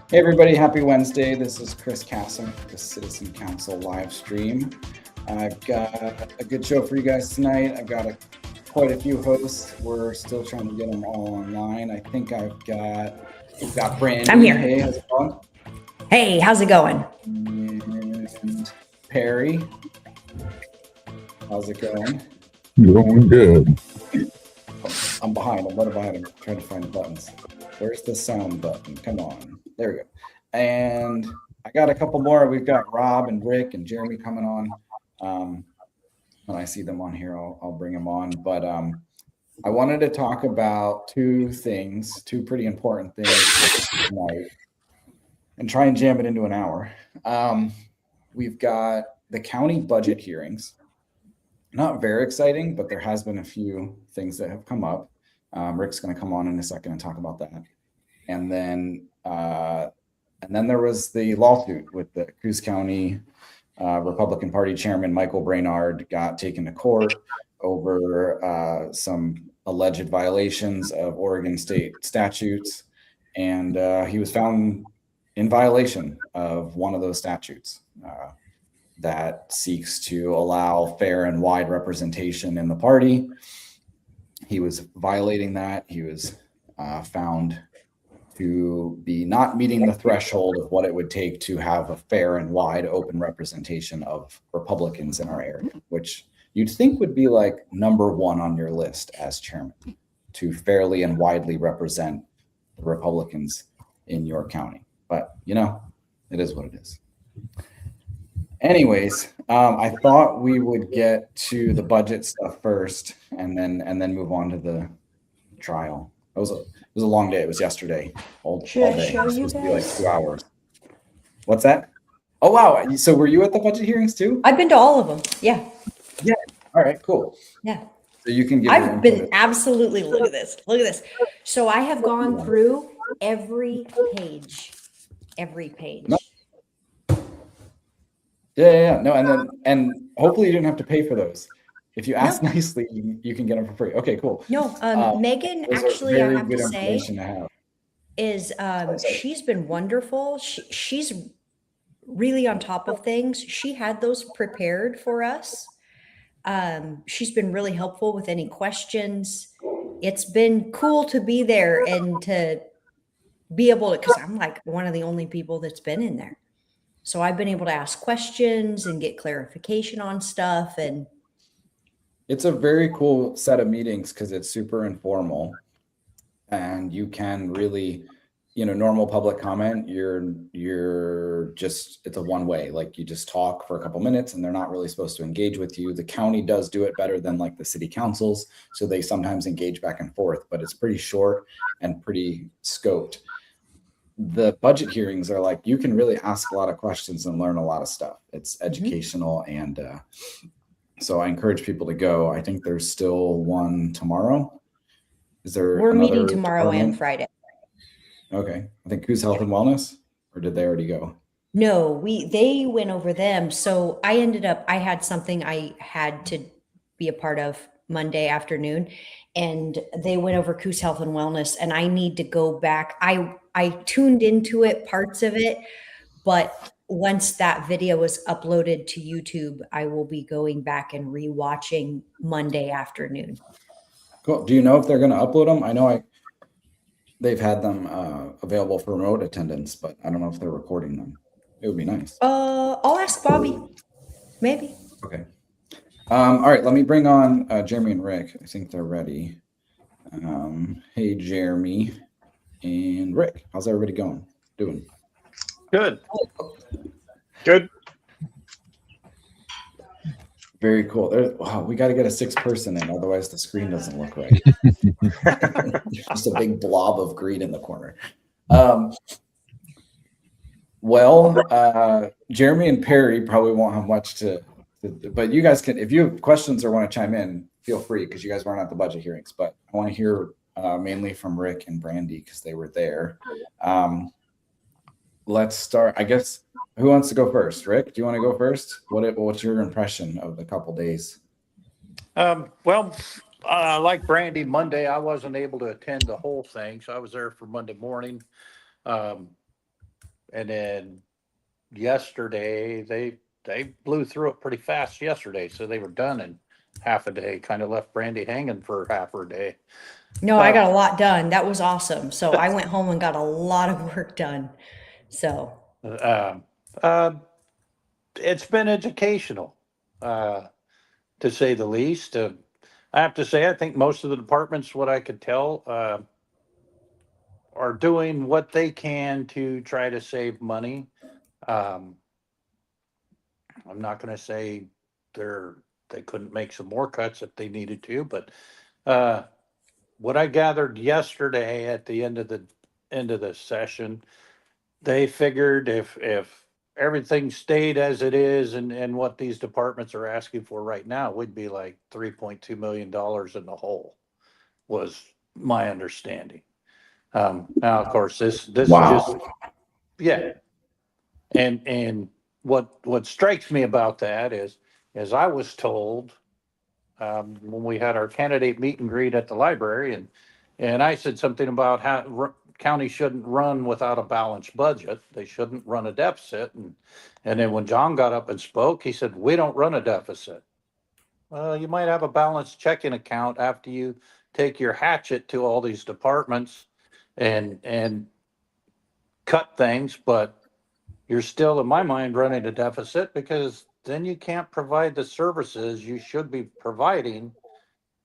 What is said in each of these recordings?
Hey everybody, happy Wednesday. This is Chris Castleman, the Citizen Council live stream. I've got a good show for you guys tonight. I've got quite a few hosts. We're still trying to get them all online. I think we've got Brandi. I'm here. Hey, how's it going? Hey, how's it going? And Perry. How's it going? Going good. I'm behind. I'm right behind. I'm trying to find the buttons. Where's the sound button? Come on. There we go. And I got a couple more. We've got Rob and Rick and Jeremy coming on. When I see them on here, I'll bring them on. But I wanted to talk about two pretty important things tonight, and try and jam it into an hour. We've got the county budget hearings. Not very exciting, but there has been a few things that have come up. Rick's going to come on in a second and talk about that. And then there was the lawsuit with the Coos County Republican Party Chairman Michael Brainard got taken to court over some alleged violations of Oregon state statutes. And he was found in violation of one of those statutes that seeks to allow fair and wide representation in the party. He was violating that. He was found to be not meeting the threshold of what it would take to have a fair and wide open representation of Republicans in our area, which you'd think would be like number one on your list as chairman, to fairly and widely represent the Republicans in your county. But it is what it is. Anyways, I thought we would get to the budget stuff first, and then move on to the trial. It was a long day. It was yesterday, all day. It was supposed to be like 2 hours. What's that? Oh wow! So were you at the budget hearings too? I've been to all of them. Yeah. Yeah. All right. Cool. Yeah. So you can give. I've been absolutely. Look at this. Look at this. So I have gone through every page. Every page. No. Yeah. No, and hopefully you didn't have to pay for those. If you ask nicely, you can get them for free. Okay, cool. No, Megan, actually, I have to say, is she's been wonderful. She's really on top of things. She had those prepared for us. She's been really helpful with any questions. It's been cool to be there and to be able to, because I'm like one of the only people that's been in there. So I've been able to ask questions and get clarification on stuff. And it's a very cool set of meetings because it's super informal, and you can really, normal public comment, you're just, it's a one way, like you just talk for a couple minutes and they're not really supposed to engage with you. The county does do it better than like the city councils. So they sometimes engage back and forth, but it's pretty short and pretty scoped. The budget hearings are like, you can really ask a lot of questions and learn a lot of stuff. It's educational. And so I encourage people to go. I think there's still one tomorrow. Is there? We're meeting tomorrow and Friday. Okay. I think Coos Health and Wellness, or did they already go? No, they went over them. So I had something I had to be a part of Monday afternoon, and they went over Coos Health and Wellness, and I need to go back. I tuned into it, parts of it, but once that video was uploaded to YouTube, I will be going back and rewatching Monday afternoon. Cool. Do you know if they're going to upload them? I know they've had them available for remote attendance, but I don't know if they're recording them. It would be nice. I'll ask Bobby. Maybe. Okay. All right. Let me bring on Jeremy and Rick. I think they're ready. Hey, Jeremy and Rick. How's everybody doing? Good. Good. Very cool. Wow, we got to get a 6th person in, otherwise the screen doesn't look right. Just a big blob of green in the corner. Jeremy and Perry probably won't have much to, but you guys can, if you have questions or want to chime in, feel free, because you guys weren't at the budget hearings. But I want to hear mainly from Rick and Brandi because they were there. Let's start. I guess, who wants to go first? Rick, do you want to go first? What's your impression of the couple days? Like Brandi, Monday, I wasn't able to attend the whole thing, so I was there for Monday morning. and then yesterday they blew through it pretty fast yesterday, so they were done in half a day. Kind of left Brandi hanging for half a day. No, I got a lot done. That was awesome. So I went home and got a lot of work done. So Uh, uh, it's been educational, to say the least. I have to say, I think most of the departments, what I could tell, are doing what they can to try to save money. Um, I'm not going to say they couldn't make some more cuts if they needed to, but what I gathered yesterday at the end of the session, they figured if everything stayed as it is and what these departments are asking for right now, we'd be like $3.2 million in the hole, was my understanding. Now, of course, this Wow. just, yeah. And what strikes me about that is, as I was told, when we had our candidate meet and greet at the library, and I said something about how county shouldn't run without a balanced budget. They shouldn't run a deficit. And then when John got up and spoke, he said, we don't run a deficit. Well, you might have a balanced checking account after you take your hatchet to all these departments and cut things, but you're still, in my mind, running a deficit, because then you can't provide the services you should be providing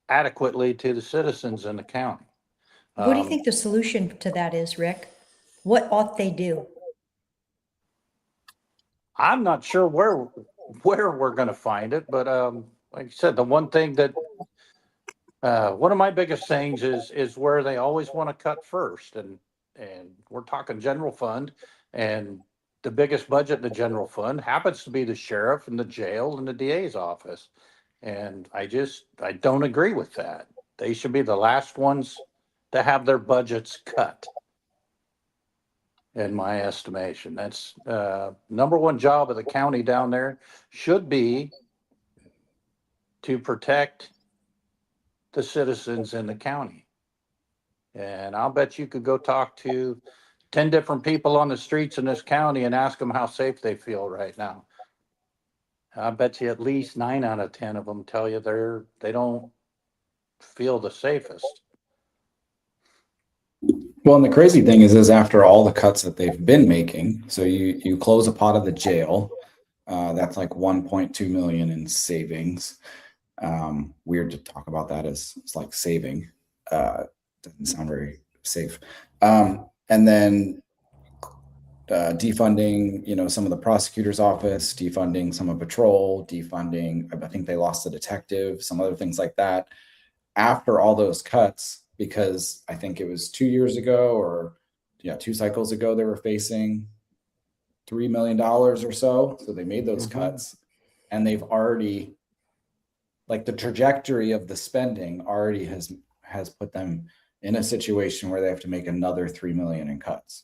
adequately to the citizens in the county. what do you think the solution to that is, Rick? What ought they do? I'm not sure where we're going to find it, but like I said, the one thing that one of my biggest things is where they always want to cut first, and we're talking general fund, and the biggest budget in the general fund happens to be the sheriff and the jail and the DA's office, and I don't agree with that. They should be the last ones to have their budgets cut, in my estimation. That's number one job of the county down there should be to protect the citizens in the county. And I'll bet you could go talk to 10 different people on the streets in this county and ask them how safe they feel right now. I bet you at least 9 out of 10 of them tell you they don't feel the safest. Well, and the crazy thing is after all the cuts that they've been making, so you close a pot of the jail, that's like 1.2 million in savings. Weird to talk about that as it's like saving. Doesn't sound very safe. And then defunding, some of the prosecutor's office, defunding some of patrol, defunding, I think they lost a detective, some other things like that. After all those cuts, because I think it was 2 years ago or 2 cycles ago, they were facing $3 million or so. So they made those cuts, and they've already, like, the trajectory of the spending already has put them in a situation where they have to make another 3 million in cuts.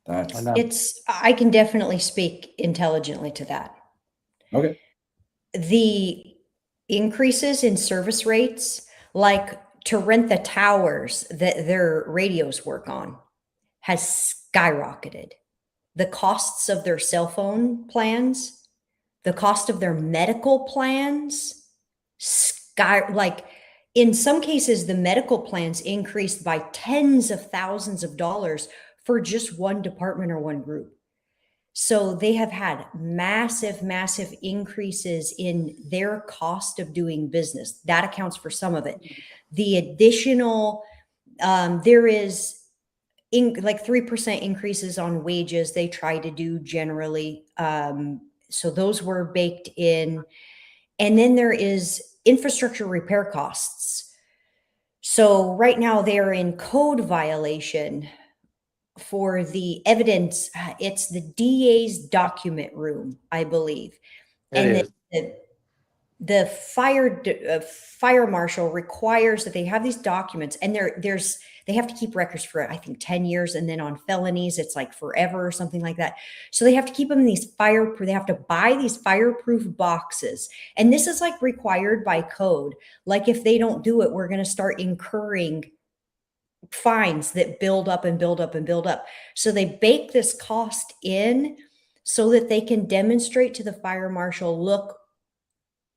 I can definitely speak intelligently to that. Okay. The increases in service rates, like to rent the towers that their radios work on, has skyrocketed. The costs of their cell phone plans, the cost of their medical plans, like in some cases, the medical plans increased by tens of thousands of dollars for just one department or one group. So they have had massive, massive increases in their cost of doing business. That accounts for some of it. The additional, there is like 3% increases on wages they try to do generally. So those were baked in. And then there is infrastructure repair costs. So right now they're in code violation for the evidence. It's the DA's document room, I believe. The fire marshal requires that they have these documents, and they have to keep records for, I think, 10 years. And then on felonies, it's like forever or something like that. So they have to keep them in they have to buy these fireproof boxes. And this is like required by code. Like if they don't do it, we're going to start incurring fines that build up and build up and build up. So they bake this cost in so that they can demonstrate to the fire marshal, look,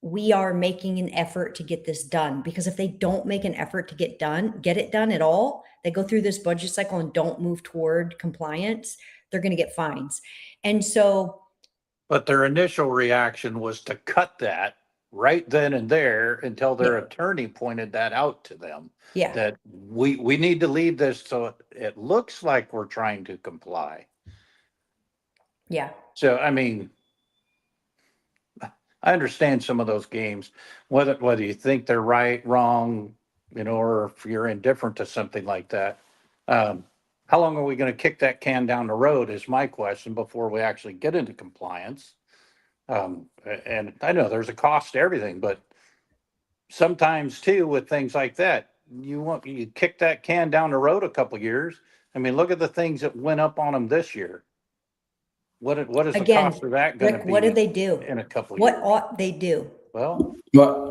we are making an effort to get this done. Because if they don't make an effort to get it done at all, they go through this budget cycle and don't move toward compliance, they're going to get fines. And so, but their initial reaction was to cut that right then and there until their attorney pointed that out to them. Yeah. That we need to leave this so it looks like we're trying to comply. Yeah. So, I mean, I understand some of those games, whether you think they're right, wrong, or if you're indifferent to something like that. How long are we going to kick that can down the road is my question before we actually get into compliance. And I know there's a cost to everything, but sometimes too with things like that, you kick that can down the road a couple years. I mean, look at the things that went up on them this year. What is the cost of that going to be? What did they do in a couple of years? What ought they do? Well,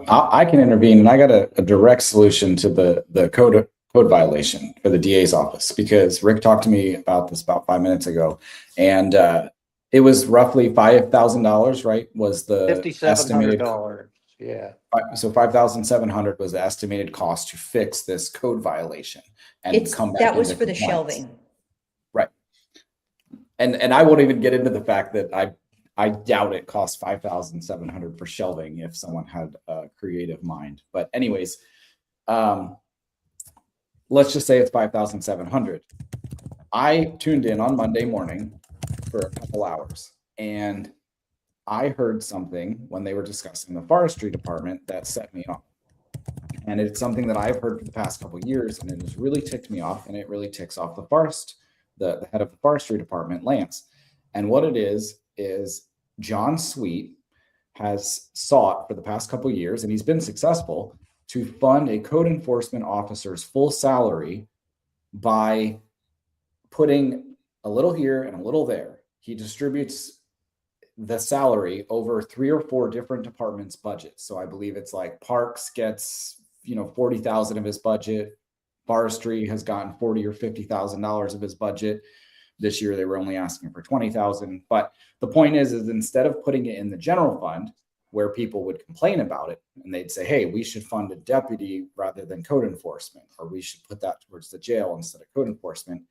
I can intervene, and I got a direct solution to the code violation for the DA's office, because Rick talked to me about this about 5 minutes ago, and it was roughly $5,000, right? Was the estimated $5,700? Yeah. So $5,700 was the estimated cost to fix this code violation and come back. That was for the shelving, right? And I won't even get into the fact that I doubt it cost $5,700 for shelving if someone had a creative mind. But anyways, let's just say it's $5,700. I tuned in on Monday morning for a couple hours, and I heard something when they were discussing the forestry department that set me off. And it's something that I've heard for the past couple of years, and it has really ticked me off, and it really ticks off the head of the forestry department, Lance. And what it is John Sweet has sought for the past couple of years, and he's been successful, to fund a code enforcement officer's full salary by putting a little here and a little there. He distributes the salary over 3 or 4 different departments' budgets. So I believe it's like Parks gets, $40,000 of his budget. Forestry has gotten $40,000 or $50,000 of his budget. This year they were only asking for $20,000. But the point is instead of putting it in the general fund where people would complain about it and they'd say, hey, we should fund a deputy rather than code enforcement, or we should put that towards the jail instead of code enforcement,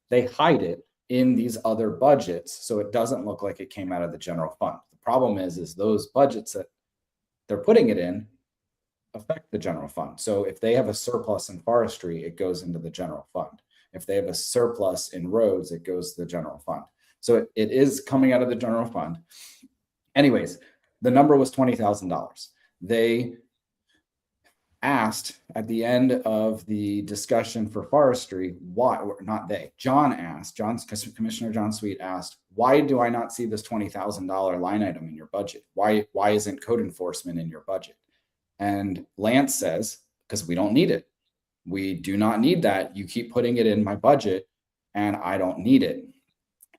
they hide it in these other budgets so it doesn't look like it came out of the general fund. The problem is those budgets that they're putting it in affect the general fund. So if they have a surplus in forestry, it goes into the general fund. If they have a surplus in roads, it goes to the general fund. So it is coming out of the general fund. Anyways, the number was $20,000. They asked at the end of the discussion for forestry, why, or not they, Commissioner John Sweet asked, why do I not see this $20,000 line item in your budget? Why isn't code enforcement in your budget? And Lance says, because we don't need it. We do not need that. You keep putting it in my budget and I don't need it.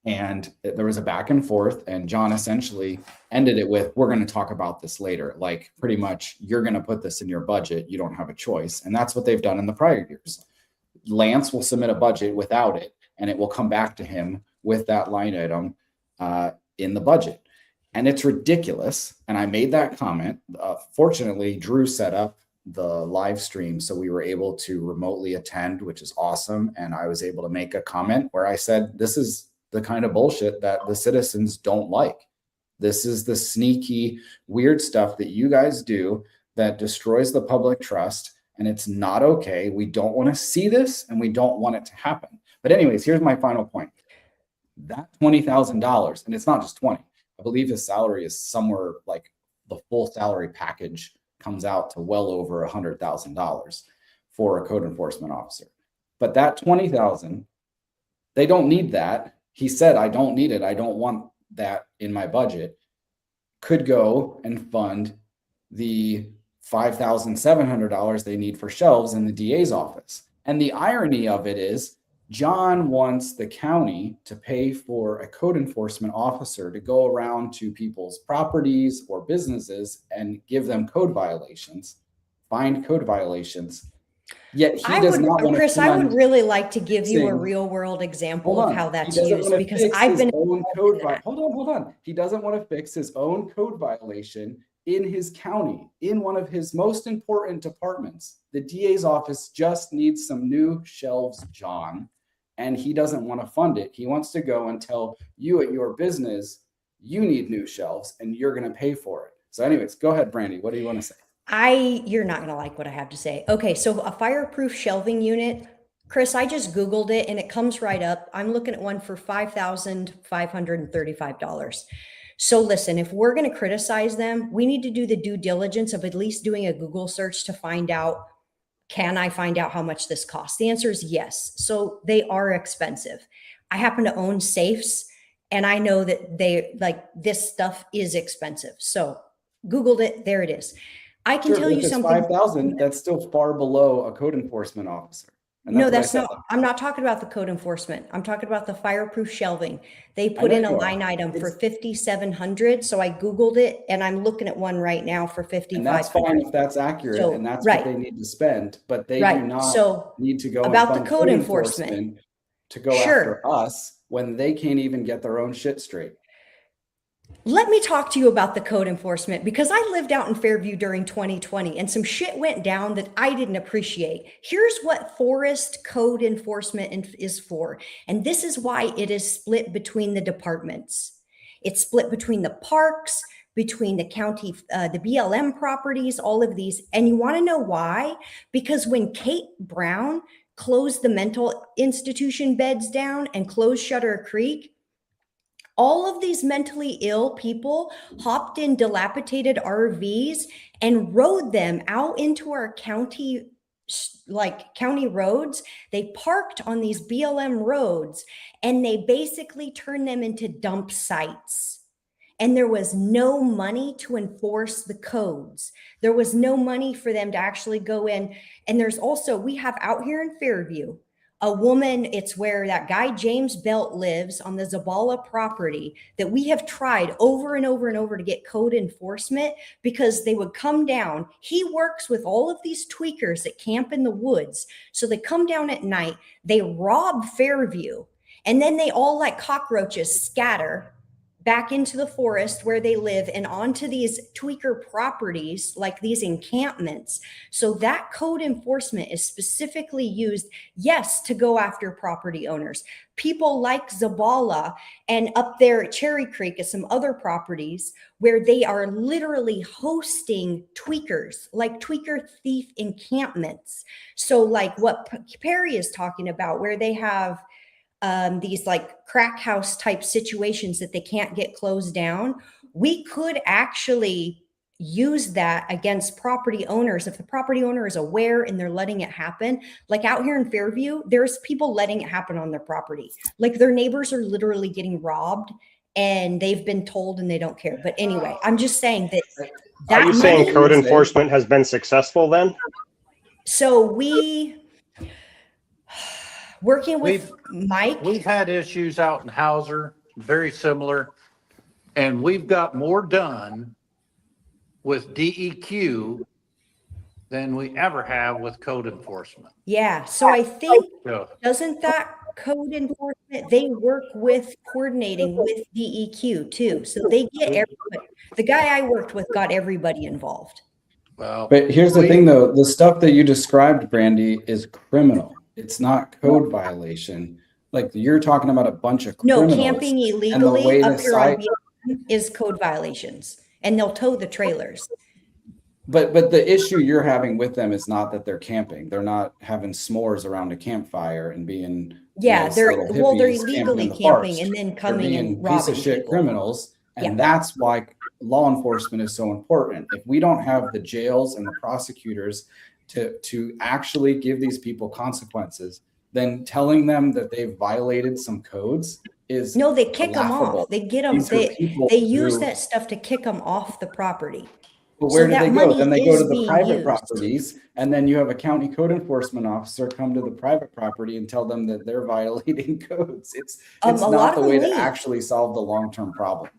And there was a back and forth, and John essentially ended it with, we're going to talk about this later. Like, pretty much, you're going to put this in your budget. You don't have a choice. And that's what they've done in the prior years. Lance will submit a budget without it, and it will come back to him with that line item in the budget. And it's ridiculous. And I made that comment. Fortunately, Drew set up the live stream, so we were able to remotely attend, which is awesome. And I was able to make a comment where I said, this is the kind of bullshit that the citizens don't like. This is the sneaky, weird stuff that you guys do that destroys the public trust, and it's not okay. We don't want to see this, and we don't want it to happen. But anyways, here's my final point. That $20,000, and it's not just 20. I believe his salary is somewhere like the full salary package comes out to well over $100,000 for a code enforcement officer. But that $20,000, they don't need that. He said, I don't need it. I don't want that in my budget. Could go and fund the $5,700 they need for shelves in the DA's office. And the irony of it is, John wants the county to pay for a code enforcement officer to go around to people's properties or businesses and give them code violations, find code violations. Yet he does not want to Chris, I would really like to give you a fixing- real world example Hold of on. how that's He doesn't used want to because fix I've his been own code hold on. He doesn't want to fix his own code violation in his county, in one of his most important departments. The DA's office just needs some new shelves, John, and he doesn't want to fund it. He wants to go and tell you at your business, you need new shelves and you're going to pay for it. So anyways, go ahead, Brandi. What do you want to say? You're not going to like what I have to say. Okay, so a fireproof shelving unit, Chris, I just Googled it and it comes right up. I'm looking at one for $5,535. So listen, if we're going to criticize them, we need to do the due diligence of at least doing a Google search to find out, can I find out how much this costs? The answer is yes. So they are expensive. I happen to own safes and I know that this stuff is expensive. So Googled it, there it is. I can tell you something. 5,000, that's still far below a code enforcement officer. No, that's not. I'm not talking about the code enforcement. I'm talking about the fireproof shelving. They put in a line item for 5,700. So I Googled it and I'm looking at one right now for 5,500. And that's fine if that's accurate and that's what they need to spend, but they do not need to go about and the code enforcement to go after us when they can't even get their own shit straight. Let me talk to you about the code enforcement because I lived out in Fairview during 2020 and some shit went down that I didn't appreciate. Here's what forest code enforcement is for. And this is why it is split between the departments. It's split between the parks, between the county, the BLM properties, all of these. And you want to know why? Because when Kate Brown closed the mental institution beds down and closed Shutter Creek, all of these mentally ill people hopped in dilapidated RVs and rode them out into our county, county roads. They parked on these BLM roads and they basically turned them into dump sites. And there was no money to enforce the codes. There was no money for them to actually go in. And there's also, we have out here in Fairview, a woman, it's where that guy James Belt lives on the Zabala property that we have tried over and over and over to get code enforcement because they would come down. He works with all of these tweakers that camp in the woods. So they come down at night, they rob Fairview, and then they all like cockroaches scatter back into the forest where they live and onto these tweaker properties, like these encampments. So that code enforcement is specifically used, yes, to go after property owners. People like Zabala and up there at Cherry Creek and some other properties where they are literally hosting tweakers, like tweaker thief encampments. So like what Perry is talking about, where they have these like crack house type situations that they can't get closed down, we could actually use that against property owners. If the property owner is aware and they're letting it happen, like out here in Fairview, there's people letting it happen on their property. Like their neighbors are literally getting robbed and they've been told and they don't care. But anyway, I'm just saying that. Are you saying code enforcement has been successful then? So working with Mike. We've had issues out in Hauser, very similar, and we've got more done with DEQ than we ever have with code enforcement. Yeah, so I think, doesn't that code enforcement, they work with coordinating with DEQ too. So they get everybody. The guy I worked with got everybody involved. Well, but here's the thing though, the stuff that you described, Brandi, is criminal. It's not code violation. Like you're talking about a bunch of criminals. No, camping illegally up here on BLM is code violations, and they'll tow the trailers. But the issue you're having with them is not that they're camping. They're not having s'mores around a campfire and being they're illegally camping and then coming and robbing piece of shit people. Criminals, and that's why law enforcement is so important. If we don't have the jails and the prosecutors to actually give these people consequences, then telling them that they've violated some codes is no, they kick laughable. them off. They get them. They use that stuff to kick them off the property. But where do they go? Then they go to the private properties, and then you have a county code enforcement officer come to the private property and tell them that they're violating codes. It's not the way to actually solve the long-term problem.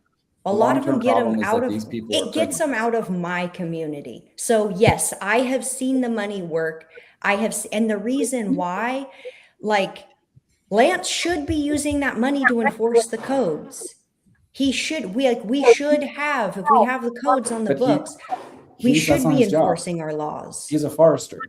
A lot of them get them out of, these people it gets them out of my community. So yes, I have seen the money work. And the reason why, like, Lance should be using that money to enforce the codes. We should have, if we have the codes on the books, we should be enforcing our laws. He's a forester.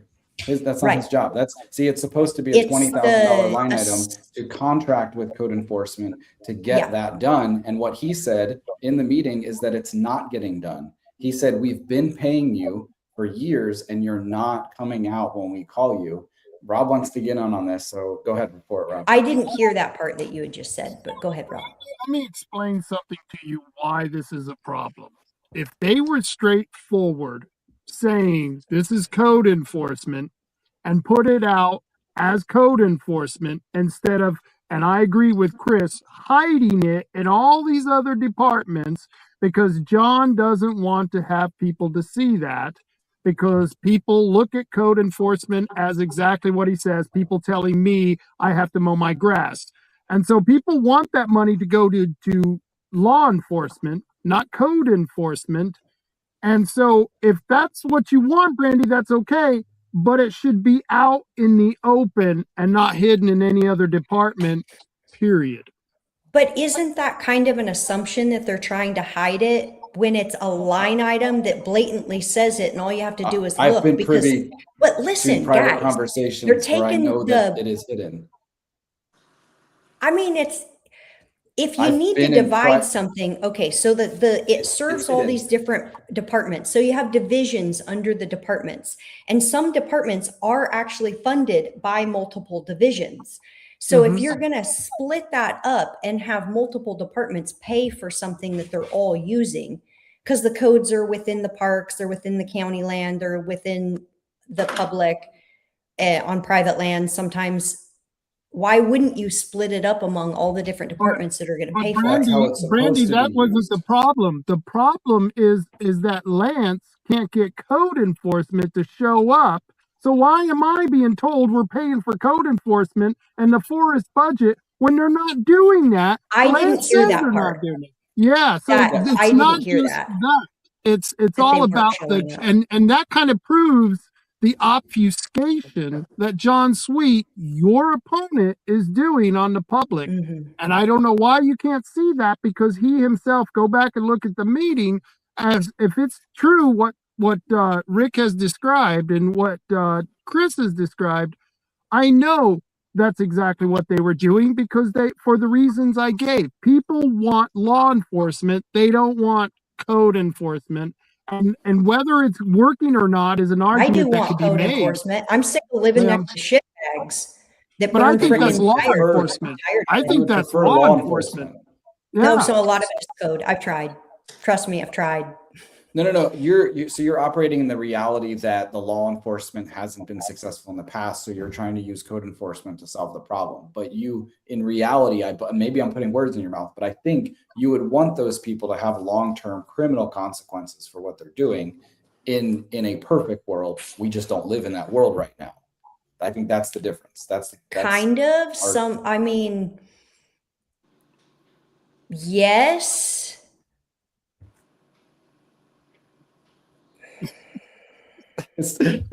That's not his job. It's supposed to be a $20,000 line item to contract with code enforcement to get that done. And what he said in the meeting is that it's not getting done. He said, we've been paying you for years and you're not coming out when we call you. Rob wants to get on this. So go ahead, report, Rob. I didn't hear that part that you had just said, but go ahead, Rob. Let me explain something to you why this is a problem. If they were straightforward saying this is code enforcement and put it out as code enforcement instead of, and I agree with Chris, hiding it in all these other departments because John doesn't want to have people to see that, because people look at code enforcement as exactly what he says, people telling me I have to mow my grass. And so people want that money to go to law enforcement, not code enforcement. And so if that's what you want, Brandi, that's okay, but it should be out in the open and not hidden in any other department, period. But isn't that kind of an assumption that they're trying to hide it when it's a line item that blatantly says it and all you have to do is look? I've been privy but listen, to private guys, conversations they're where I taking know that it is hidden. I mean, if you need to divide something, okay, so it serves all these different departments. So you have divisions under the departments, and some departments are actually funded by multiple divisions. So if you're going to split that up and have multiple departments pay for something that they're all using, because the codes are within the parks, they're within the county land, they're within the public on private land sometimes. Why wouldn't you split it up among all the different departments that are going to pay for it? Brandi, that wasn't the problem. The problem is that Lance can't get code enforcement to show up. So why am I being told we're paying for code enforcement and the forest budget when they're not doing that? I didn't hear that part. Yeah, so it's not just that. It's all about and that kind of proves the obfuscation that John Sweet, your opponent, is doing on the public. And I don't know why you can't see that, because he himself, go back and look at the meeting, as if it's true what Rick has described and what Chris has described, I know that's exactly what they were doing, because for the reasons I gave. People want law enforcement. They don't want code enforcement. And whether it's working or not is an argument. I do want code enforcement. I'm sick of living next to shit bags. But I think that's law enforcement. I think that's law enforcement. No, so a lot of it is code. I've tried. Trust me, I've tried. No. You're operating in the reality that the law enforcement hasn't been successful in the past. So you're trying to use code enforcement to solve the problem. But you, in reality, maybe I'm putting words in your mouth, but I think you would want those people to have long-term criminal consequences for what they're doing. In a perfect world, we just don't live in that world right now. I think that's the difference. That's kind of some. I mean, yes.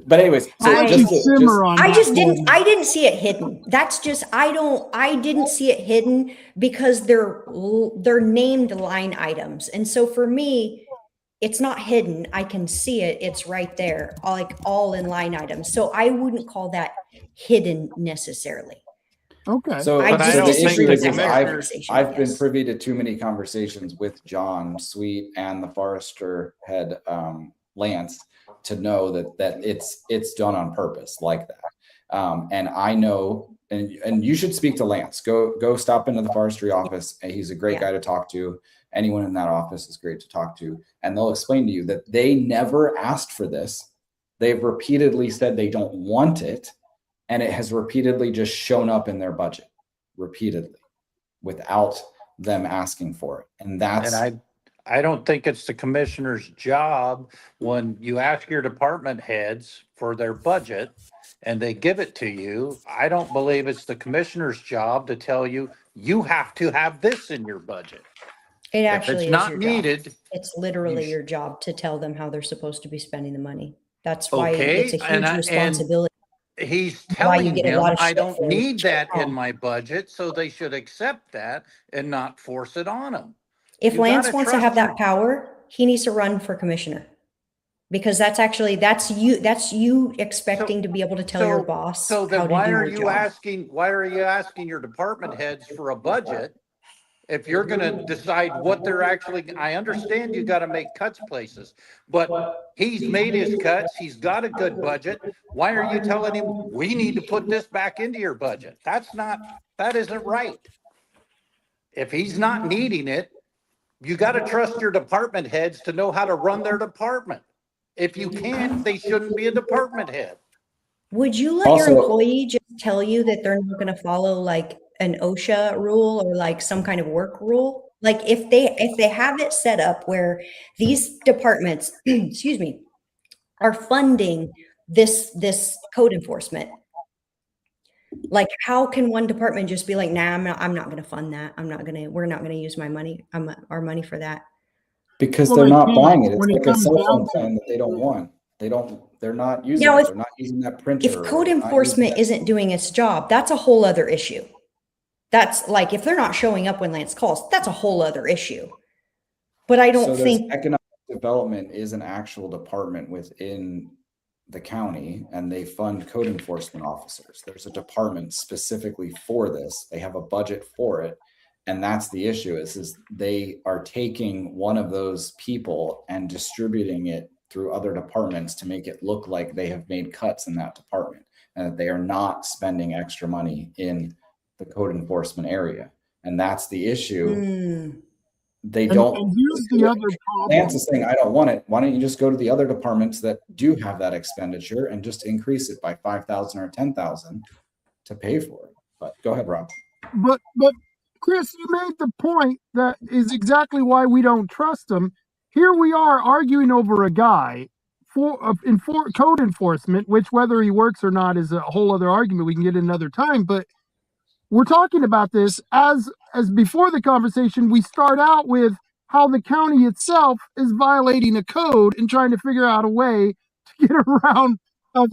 But anyways, I didn't see it hidden. That's just, I didn't see it hidden because they're named line items. And so for me, it's not hidden. I can see it. It's right there, like all in line items. So I wouldn't call that hidden necessarily. Okay. So the issue is I've been privy to too many conversations with John Sweet and the forester head, Lance, to know that it's done on purpose like that. And I know, and you should speak to Lance. Go stop into the forestry office. He's a great guy to talk to. Anyone in that office is great to talk to. And they'll explain to you that they never asked for this. They've repeatedly said they don't want it. And it has repeatedly just shown up in their budget, repeatedly, without them asking for it. And that's... And I don't think it's the commissioner's job when you ask your department heads for their budget and they give it to you. I don't believe it's the commissioner's job to tell you, you have to have this in your budget. It If actually it's is not your needed, job. It's literally sh- your job to tell them how they're supposed to be spending the money. That's why it's okay, a huge and responsibility. he's Why you telling get a lot him, of I shit don't for need shit that in home. my budget, so they should accept that and not force it on him. If You Lance gotta wants to trust have your- that power, he needs to run for commissioner. Because that's you expecting to be able to tell your boss So how then to do your job. why are you asking your department heads for a budget? If you're gonna decide what they're actually, I understand you gotta make cuts places, but he's made his cuts, he's got a good budget. Why are you telling him, we need to put this back into your budget? That isn't right. If he's not needing it, you gotta trust your department heads to know how to run their department. If you can't, they shouldn't be a department head. Would you let your employee just tell you that they're not going to follow like an OSHA rule or like some kind of work rule? Like if they have it set up where these departments, excuse me, are funding this code enforcement, like how can one department just be like, nah, I'm not going to fund that. We're not going to use our money for that. Because Well, they're they not can't. buying it. It's When it like a comes cell down phone to plan that they don't want. They're not using Now, it. They're not using that printer. If code or they're not using enforcement that- isn't doing its job, that's a whole other issue. That's like if they're not showing up when Lance calls, that's a whole other issue. But I don't think economic development is an actual department within the county, and they fund code enforcement officers. There's a department specifically for this. They have a budget for it. And that's the issue is they are taking one of those people and distributing it through other departments to make it look like they have made cuts in that department and that they are not spending extra money in the code enforcement area. And that's the issue. They don't. And here's the other problem. Lance is saying, I don't want it. Why don't you just go to the other departments that do have that expenditure and just increase it by 5,000 or 10,000 to pay for it? But go ahead, Rob. But Chris, you made the point that is exactly why we don't trust him. Here we are arguing over a guy for code enforcement, which whether he works or not is a whole other argument. We can get another time, but we're talking about this as before the conversation. We start out with how the county itself is violating a code and trying to figure out a way to get around of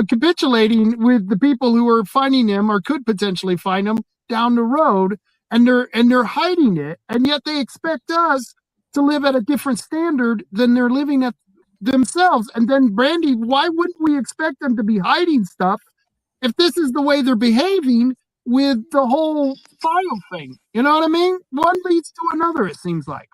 capitulating with the people who are finding him or could potentially find him down the road, and they're hiding it, and yet they expect us to live at a different standard than they're living at themselves. And then Brandi, why wouldn't we expect them to be hiding stuff if this is the way they're behaving with the whole file thing? You know what I mean? One leads to another, it seems like.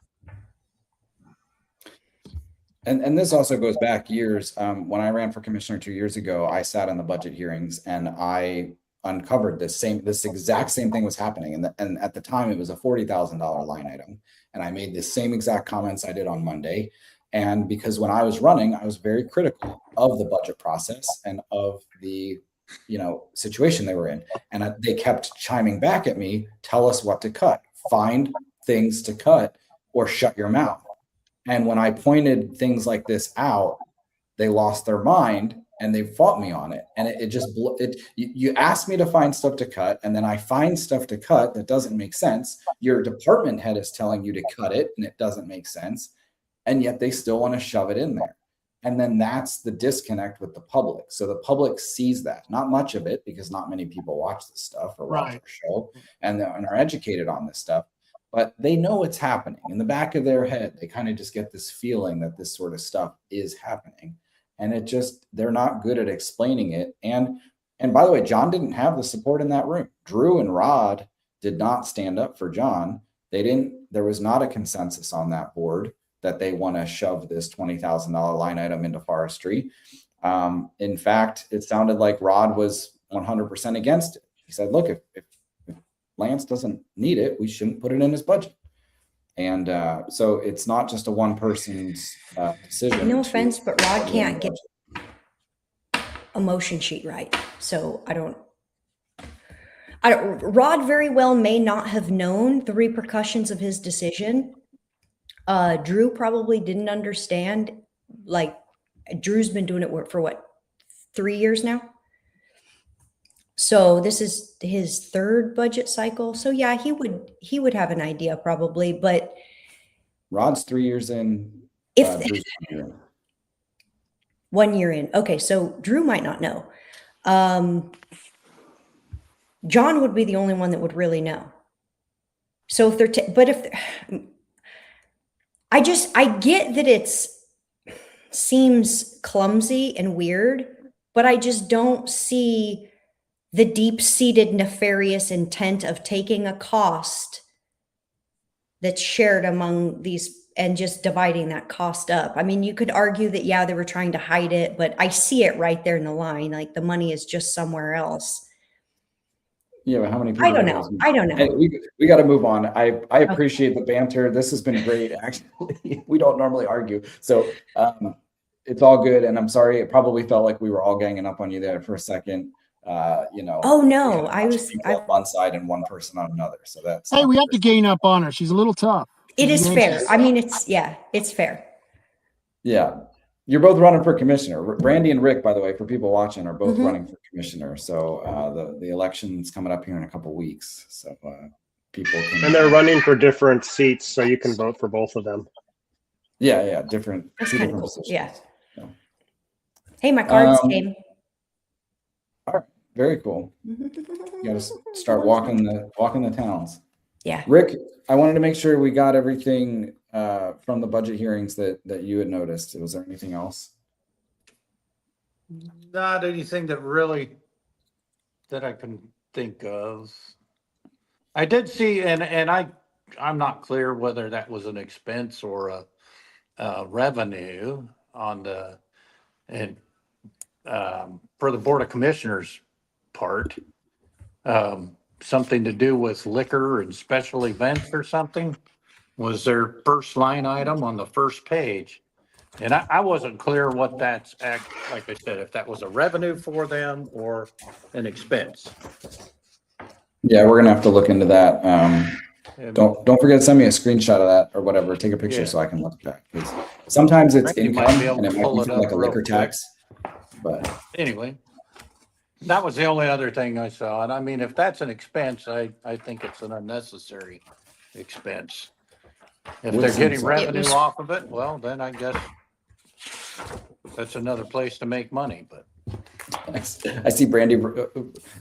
And this also goes back years. When I ran for commissioner 2 years ago, I sat in the budget hearings and I uncovered this exact same thing was happening. And at the time it was a $40,000 line item. And I made the same exact comments I did on Monday. And because when I was running, I was very critical of the budget process and of the situation they were in. And they kept chiming back at me, tell us what to cut, find things to cut, or shut your mouth. And when I pointed things like this out, they lost their mind and they fought me on it. And you asked me to find stuff to cut, and then I find stuff to cut that doesn't make sense. Your department head is telling you to cut it and it doesn't make sense. And yet they still want to shove it in there. And then that's the disconnect with the public. So the public sees that, not much of it, because not many people watch this stuff or watch our show and are educated on this stuff, but they know what's happening in the back of their head. They kind of just get this feeling that this sort of stuff is happening, and they're not good at explaining it. And by the way, John didn't have the support in that room. Drew and Rod did not stand up for John. There was not a consensus on that board that they want to shove this $20,000 line item into forestry. In fact, it sounded like Rod was 100% against it. He said, look, if Lance doesn't need it, we shouldn't put it in his budget. And so it's not just a one person's decision. No offense, but Rod can't get a motion sheet right. So Rod very well may not have known the repercussions of his decision. Drew probably didn't understand. Like, Drew's been doing it for what, 3 years now? So this is his third budget cycle. So yeah, he would have an idea probably, but Rod's 3 years in. If Drew's 1 year in. 1 year in. Okay, so Drew might not know. John would be the only one that would really know. So if they're, I get that seems clumsy and weird, but I just don't see the deep-seated nefarious intent of taking a cost that's shared among these and just dividing that cost up. I mean, you could argue that, yeah, they were trying to hide it, but I see it right there in the line. Like the money is just somewhere else. Yeah, but how many people? I don't know. Hey, we got to move on. I appreciate the banter. This has been great. Actually, we don't normally argue. So it's all good. And I'm sorry, it probably felt like we were all ganging up on you there for a second. Oh no, I was on one side and one person on another. So that's, hey, we have to gain up on her. She's a little tough. It is fair. I mean, it's fair. Yeah. You're both running for commissioner. Brandi and Rick, by the way, for people watching, are both running for commissioner. So the election's coming up here in a couple weeks. So people can. And they're running for different seats, so you can vote for both of them. Yeah, different. That's kind of cool. Positions. Yeah. Hey, my cards came. All right, very cool. You got to start walking the towns. Yeah. Rick, I wanted to make sure we got everything from the budget hearings that you had noticed. Was there anything else? Not anything that I can think of. I did see, and I'm not clear whether that was an expense or a revenue on for the Board of Commissioners part. Something to do with liquor and special events or something was their first line item on the first page. And I wasn't clear what that's, like I said, if that was a revenue for them or an expense. Yeah, we're gonna have to look into that. Don't forget to send me a screenshot of that or whatever. Take a picture so I can look back. Sometimes it's income and it might be like a liquor tax. But anyway, that was the only other thing I saw. And I mean, if that's an expense, I think it's an unnecessary expense. If they're getting revenue off of it, well, then I guess that's another place to make money. But I see Brandi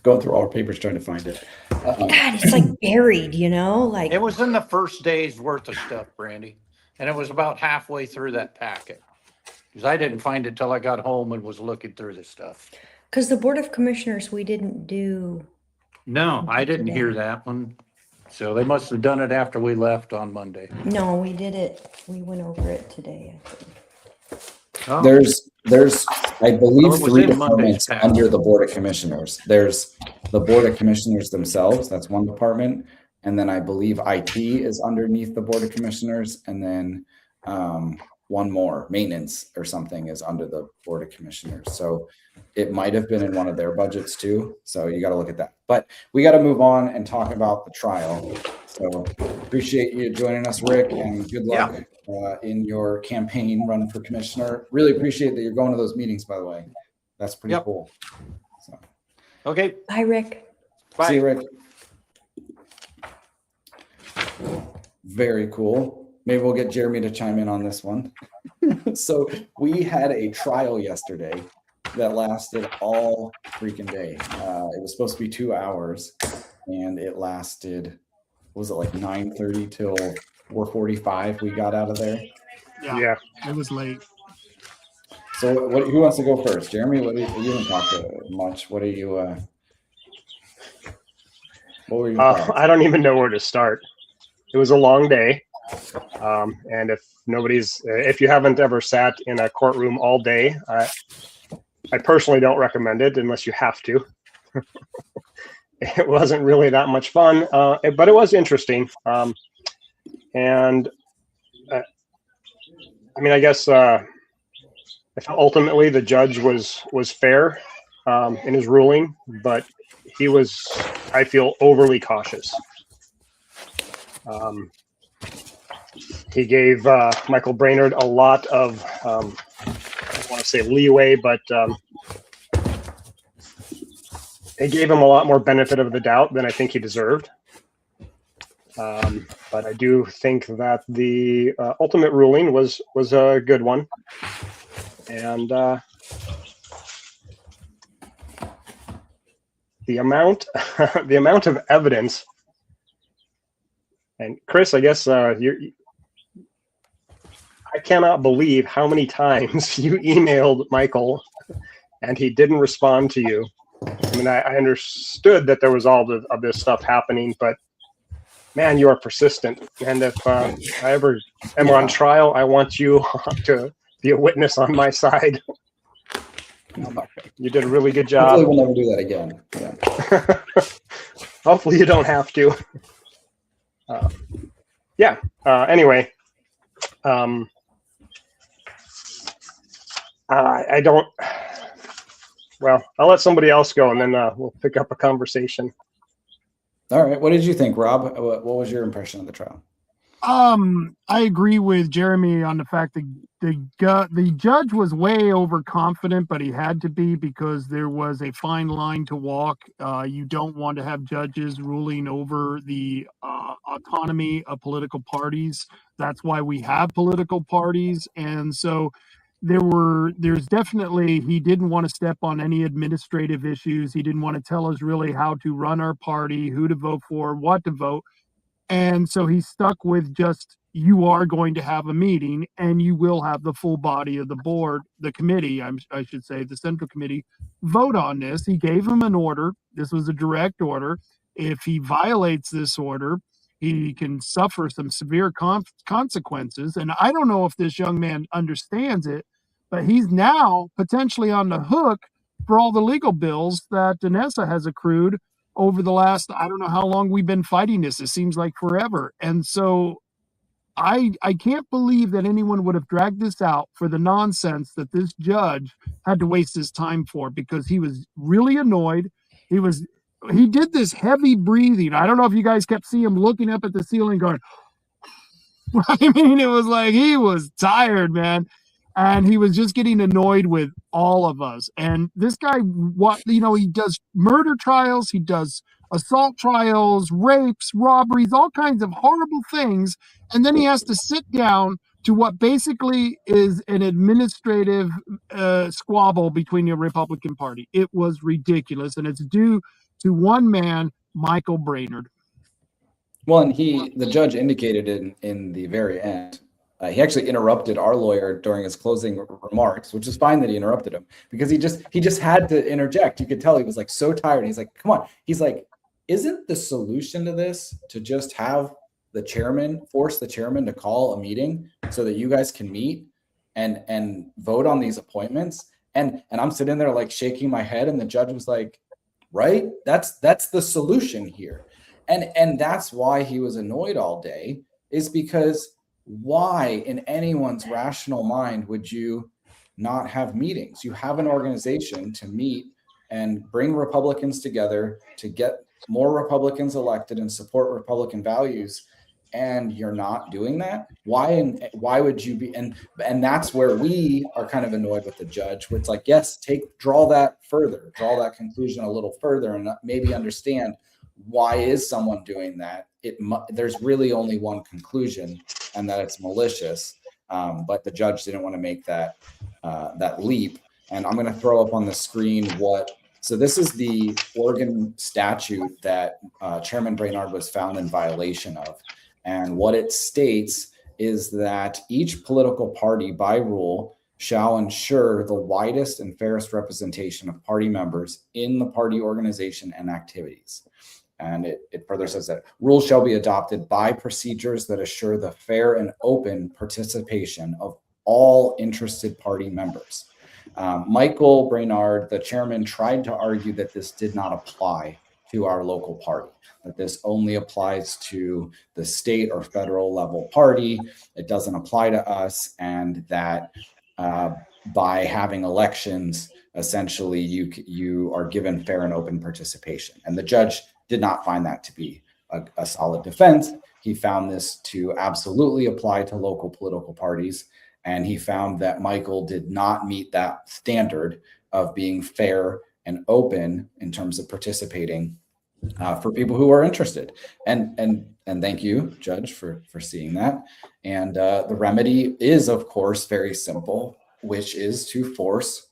going through all her papers trying to find it. God, it's like buried, like it was in the first day's worth of stuff, Brandi, and it was about halfway through that packet because I didn't find it till I got home and was looking through the stuff. Because the Board of Commissioners, we didn't do. No, I didn't hear that one. So they must have done it after we left on Monday. No, we did it. We went over it today, I think. Oh. There's I believe 3 departments under the Board of Commissioners. There's the Board of Commissioners themselves. That's one department. And then I believe IT is underneath the Board of Commissioners. And then one more, maintenance or something, is under the Board of Commissioners. So it might have been in one of their budgets too. So you got to look at that. But we got to move on and talk about the trial. So appreciate you joining us, Rick, and good luck in your campaign running for commissioner. Really appreciate that you're going to those meetings, by the way. That's pretty cool. So. Okay. Bye, Rick. Bye. See you, Rick. Very cool. Maybe we'll get Jeremy to chime in on this one. So we had a trial yesterday that lasted all freaking day. It was supposed to be 2 hours, and it lasted, was it like 9:30 till 4:45 we got out of there? Yeah. It was late. So who wants to go first? Jeremy, you haven't talked much. What are you, what were you? I don't even know where to start. It was a long day. And if you haven't ever sat in a courtroom all day, I personally don't recommend it unless you have to. It wasn't really that much fun, but it was interesting. And I mean, I guess ultimately the judge was fair in his ruling, but he was, I feel, overly cautious. He gave Michael Brainerd a lot of, I don't want to say leeway, but he gave him a lot more benefit of the doubt than I think he deserved. But I do think that the ultimate ruling was a good one. And the amount of evidence, and Chris, I guess I cannot believe how many times you emailed Michael and he didn't respond to you. I mean, I understood that there was all of this stuff happening, but man, you are persistent. And if I ever am on trial, I want you to be a witness on my side. You did a really good job. Hopefully we'll never do that again. Yeah. Hopefully you don't have to. Anyway, I don't. Well, I'll let somebody else go, and then we'll pick up a conversation. All right. What did you think, Rob? What was your impression of the trial? I agree with Jeremy on the fact that the judge was way overconfident, but he had to be, because there was a fine line to walk. You don't want to have judges ruling over the autonomy of political parties. That's why we have political parties. And so there's definitely, he didn't want to step on any administrative issues. He didn't want to tell us really how to run our party, who to vote for, what to vote. And so he stuck with just, you are going to have a meeting and you will have the full body of the board, the committee, I should say, the central committee, vote on this. He gave him an order. This was a direct order. If he violates this order, he can suffer some severe consequences. And I don't know if this young man understands it, but he's now potentially on the hook for all the legal bills that Danessa has accrued over the last, I don't know how long we've been fighting this. It seems like forever. And so I can't believe that anyone would have dragged this out for the nonsense that this judge had to waste his time for, because he was really annoyed. He did this heavy breathing. I don't know if you guys kept seeing him looking up at the ceiling going, I mean, it was like he was tired, man. And he was just getting annoyed with all of us. And this guy, he does murder trials, he does assault trials, rapes, robberies, all kinds of horrible things. And then he has to sit down to what basically is an administrative squabble between the Republican Party. It was ridiculous. And it's due to one man, Michael Brainerd. Well, and the judge indicated in the very end, he actually interrupted our lawyer during his closing remarks, which is fine that he interrupted him, because he just had to interject. You could tell he was like so tired. He's like, come on. He's like, isn't the solution to this to just have force the chairman to call a meeting so that you guys can meet and vote on these appointments? And I'm sitting there like shaking my head, and the judge was like, right? That's the solution here. And that's why he was annoyed all day, is because why in anyone's rational mind would you not have meetings? You have an organization to meet and bring Republicans together to get more Republicans elected and support Republican values, and you're not doing that. Why would you be? And that's where we are kind of annoyed with the judge, where it's like, yes, draw that conclusion a little further, and maybe understand why is someone doing that. There's really only one conclusion, and that it's malicious. But the judge didn't want to make that leap. And I'm going to throw up on the screen so this is the Oregon statute that Chairman Brainerd was found in violation of. And what it states is that each political party by rule shall ensure the widest and fairest representation of party members in the party organization and activities. And it further says that rules shall be adopted by procedures that assure the fair and open participation of all interested party members. Michael Brainerd, the chairman, tried to argue that this did not apply to our local party, that this only applies to the state or federal level party. It doesn't apply to us, and that by having elections, essentially you are given fair and open participation. And the judge did not find that to be a solid defense. He found this to absolutely apply to local political parties. And he found that Michael did not meet that standard of being fair and open in terms of participating for people who are interested. And thank you, Judge, for seeing that. And the remedy is, of course, very simple, which is to force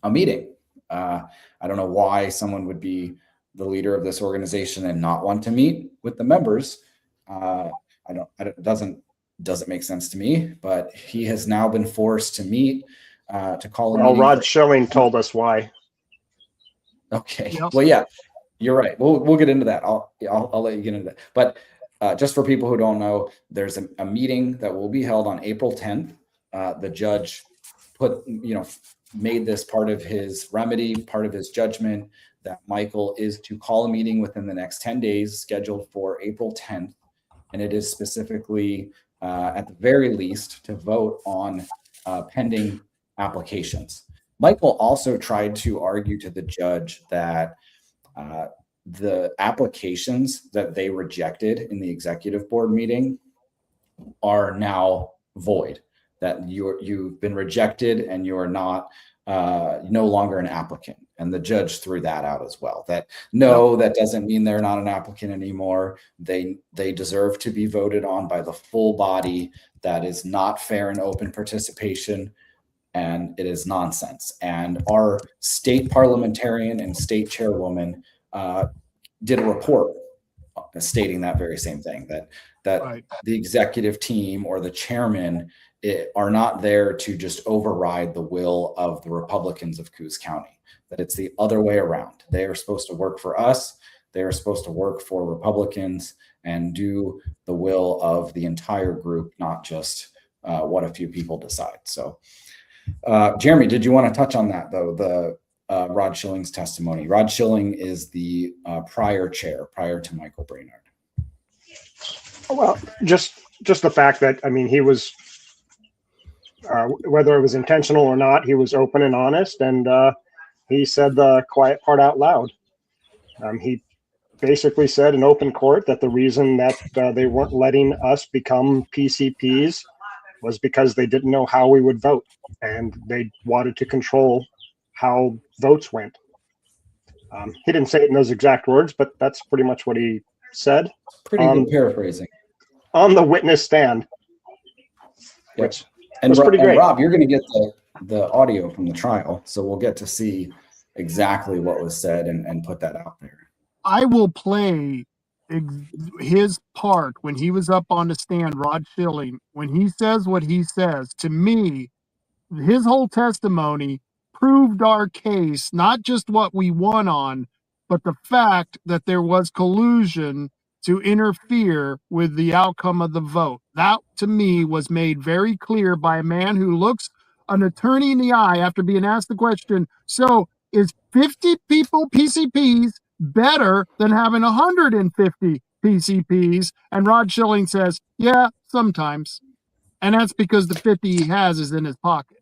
a meeting. I don't know why someone would be the leader of this organization and not want to meet with the members. It doesn't make sense to me, but he has now been forced to meet, to call a meeting. Rod Schilling told us why. Okay. Yep. Well, yeah, you're right. We'll get into that. I'll let you get into that. But just for people who don't know, there's a meeting that will be held on April 10th. The judge made this part of his remedy, part of his judgment, that Michael is to call a meeting within the next 10 days, scheduled for April 10th. And it is specifically, at the very least, to vote on pending applications. Michael also tried to argue to the judge that the applications that they rejected in the executive board meeting are now void, that you've been rejected and you're not no longer an applicant. And the judge threw that out as well. That that doesn't mean they're not an applicant anymore. They deserve to be voted on by the full body. That is not fair and open participation, and it is nonsense. And our state parliamentarian and state chairwoman did a report stating that very same thing, that Right. the executive team or the chairman are not there to just override the will of the Republicans of Coos County, that it's the other way around. They are supposed to work for us. They are supposed to work for Republicans and do the will of the entire group, not just what a few people decide. So, Jeremy, did you want to touch on that, though, the Rod Schilling's testimony? Rod Schilling is the prior chair, prior to Michael Brainerd. Well, just the fact that, I mean, he was, whether it was intentional or not, he was open and honest, and he said the quiet part out loud. He basically said in open court that the reason that they weren't letting us become PCPs was because they didn't know how we would vote, and they wanted to control how votes went. He didn't say it in those exact words, but that's pretty much what he said. Pretty good paraphrasing. On the witness stand. Which was pretty great. Rob, you're going to get the audio from the trial, so we'll get to see exactly what was said and put that out there. I will play his part when he was up on the stand, Rod Schilling, when he says what he says. To me, his whole testimony proved our case, not just what we won on, but the fact that there was collusion to interfere with the outcome of the vote. That, to me, was made very clear by a man who looks an attorney in the eye after being asked the question, so is 50 people PCPs better than having 150 PCPs? And Rod Schilling says, yeah, sometimes. And that's because the 50 he has is in his pocket.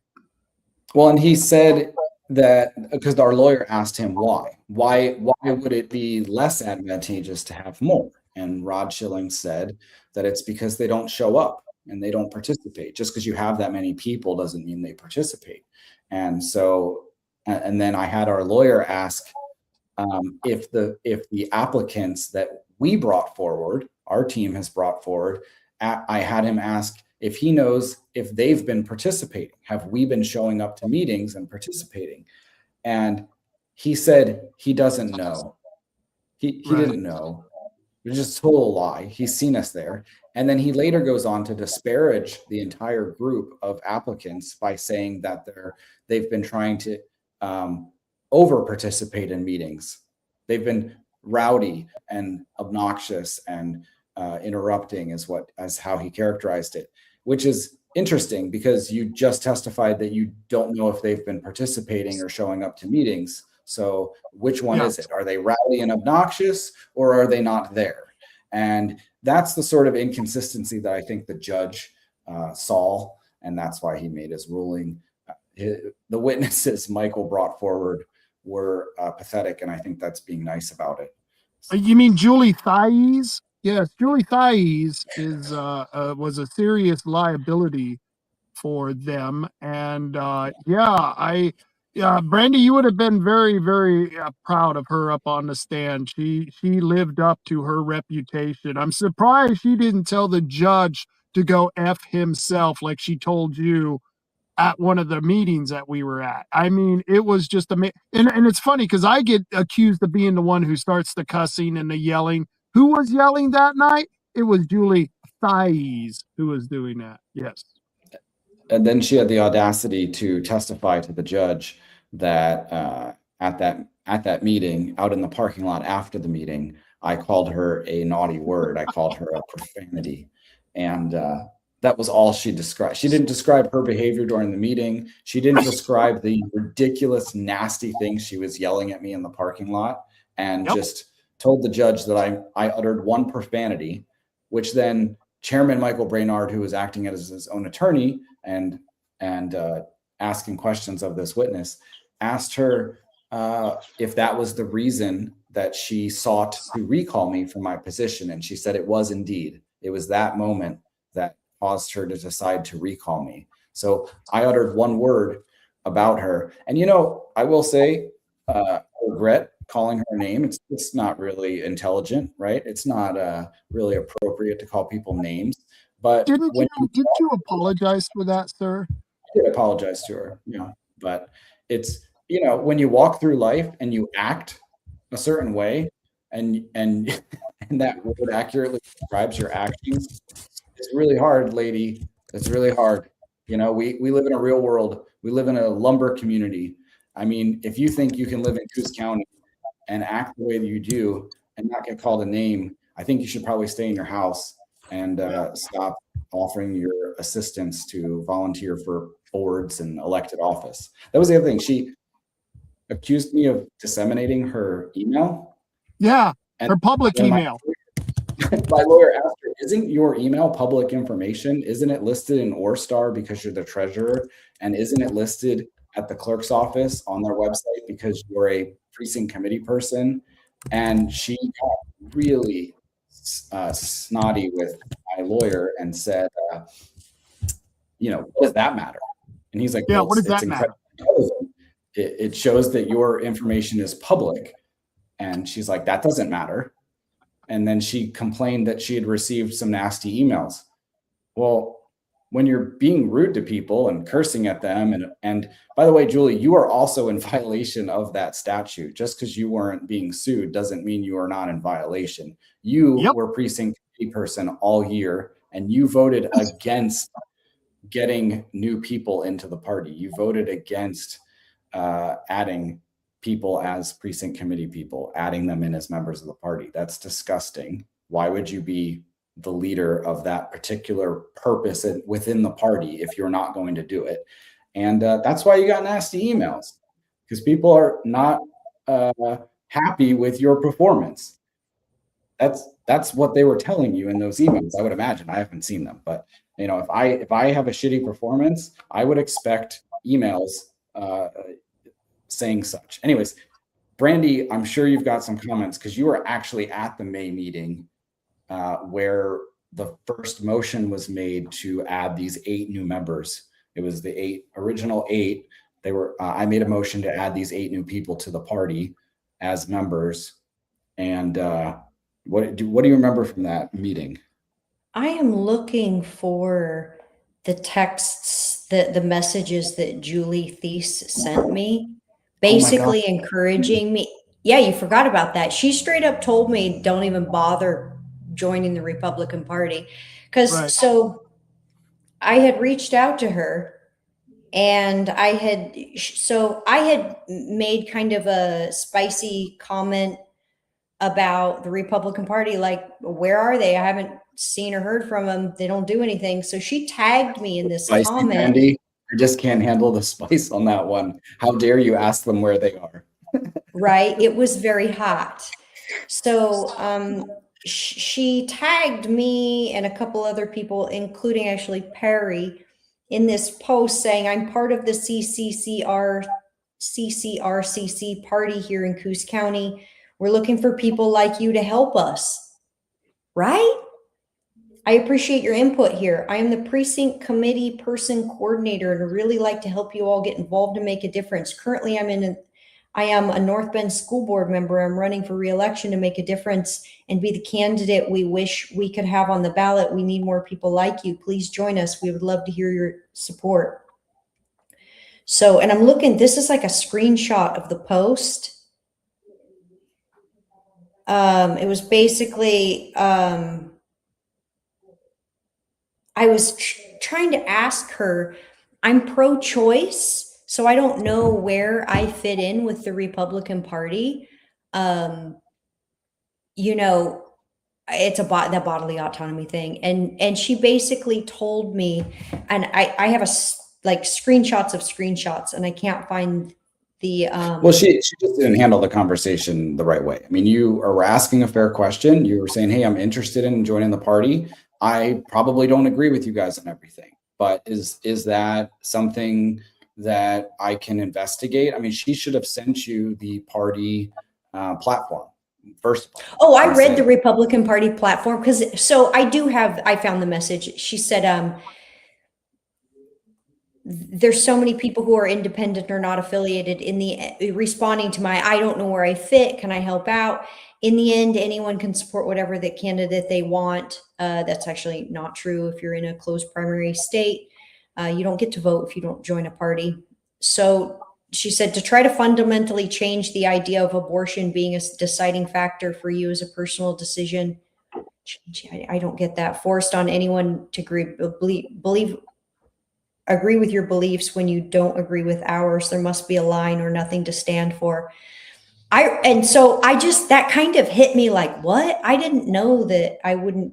Well, and he said that because our lawyer asked him why would it be less advantageous to have more? And Rod Schilling said that it's because they don't show up and they don't participate. Just because you have that many people doesn't mean they participate. And so, and then I had our lawyer ask if the applicants that we brought forward, our team has brought forward, I had him ask if he knows if they've been participating. Have we been showing up to meetings and participating? And he said he doesn't know. He didn't know. It was just a total lie. He's seen us there. And then he later goes on to disparage the entire group of applicants by saying that they've been trying to over participate in meetings. They've been rowdy and obnoxious and interrupting as how he characterized it, which is interesting because you just testified that you don't know if they've been participating or showing up to meetings. So which one is it? Are they rowdy and obnoxious, or are they not there? And that's the sort of inconsistency that I think the judge saw, and that's why he made his ruling. The witnesses Michael brought forward were pathetic, and I think that's being nice about it. You mean Julie Thais? Yes, Julie Thais was a serious liability for them, and Yeah, Brandi, you would have been very, very proud of her up on the stand. She lived up to her reputation. I'm surprised she didn't tell the judge to go F himself like she told you at one of the meetings that we were at. I mean, it was just amazing. And it's funny because I get accused of being the one who starts the cussing and the yelling. Who was yelling that night? It was Julie Thies who was doing that. Yes. And then she had the audacity to testify to the judge that at that meeting, out in the parking lot after the meeting, I called her a naughty word. I called her a profanity, and that was all she described. She didn't describe her behavior during the meeting. She didn't describe the ridiculous, nasty things she was yelling at me in the parking lot, and just told the judge that I uttered one profanity, which then Chairman Michael Brainard, who was acting as his own attorney and asking questions of this witness, asked her if that was the reason that she sought to recall me from my position. And she said it was indeed. It was that moment that caused her to decide to recall me. So I uttered one word about her. And, you know, I will say, I regret calling her name. It's not really intelligent, right? It's not really appropriate to call people names. But did you apologize for that, sir? I did apologize to her, but it's, when you walk through life and you act a certain way and that word accurately describes your actions, it's really hard, lady. It's really hard. We live in a real world. We live in a lumber community. I mean, if you think you can live in Coos County and act the way that you do and not get called a name, I think you should probably stay in your house and stop offering your assistance to volunteer for boards and elected office. That was the other thing. She accused me of disseminating her email. Yeah, her public email. My lawyer asked her, isn't your email public information? Isn't it listed in Orstar because you're the treasurer? And isn't it listed at the clerk's office on their website because you're a precinct committee person? And she got really snotty with my lawyer and said, what does that matter? And he's like, what does that matter? It shows that your information is public. And she's like, that doesn't matter. And then she complained that she had received some nasty emails. Well, when you're being rude to people and cursing at them, and by the way, Julie, you are also in violation of that statute. Just because you weren't being sued doesn't mean you are not in violation. You were precinct committee person all year, and you voted against getting new people into the party. You voted against adding people as precinct committee people, adding them in as members of the party. That's disgusting. Why would you be the leader of that particular purpose within the party if you're not going to do it? And that's why you got nasty emails, because people are not happy with your performance. That's what they were telling you in those emails. I would imagine. I haven't seen them, but if I have a shitty performance, I would expect emails saying such. Anyways, Brandi, I'm sure you've got some comments because you were actually at the May meeting where the first motion was made to add these 8 new members. It was the original 8. They were. I made a motion to add these 8 new people to the party as members. And what do you remember from that meeting? I am looking for the texts, the messages that Julie Thies sent me, basically encouraging me. Yeah, you forgot about that. She straight up told me, don't even bother joining the Republican Party. So I had reached out to her and I had made kind of a spicy comment about the Republican Party. Like, where are they? I haven't seen or heard from them. They don't do anything. So she tagged me in this comment. Brandi, I just can't handle the spice on that one. How dare you ask them where they are? Right. It was very hot. So she tagged me and a couple other people, including actually Perry, in this post saying, I'm part of the CCRCC party here in Coos County. We're looking for people like you to help us. Right? I appreciate your input here. I am the precinct committee person coordinator and I'd really like to help you all get involved and make a difference. Currently, I am a North Bend school board member. I'm running for re-election to make a difference and be the candidate we wish we could have on the ballot. We need more people like you. Please join us. We would love to hear your support. So, and I'm looking, this is like a screenshot of the post. It was basically, I was trying to ask her, I'm pro-choice, so I don't know where I fit in with the Republican Party. You know, it's that bodily autonomy thing. And she basically told me, and I have like screenshots of screenshots and I can't find the, well, she just didn't handle the conversation the right way. I mean, you are asking a fair question. You were saying, hey, I'm interested in joining the party. I probably don't agree with you guys on everything, but is that something that I can investigate? I mean, she should have sent you the party platform first of all. Oh, I read the Republican Party platform I found the message. She said, there's so many people who are independent or not affiliated responding to I don't know where I fit. Can I help out? In the end, anyone can support whatever the candidate they want. That's actually not true. If you're in a closed primary state, you don't get to vote if you don't join a party. So she said to try to fundamentally change the idea of abortion being a deciding factor for you as a personal decision. I don't get that. Forced on anyone to agree with your beliefs when you don't agree with ours. There must be a line or nothing to stand for. That kind of hit me like, what? I didn't know that I wouldn't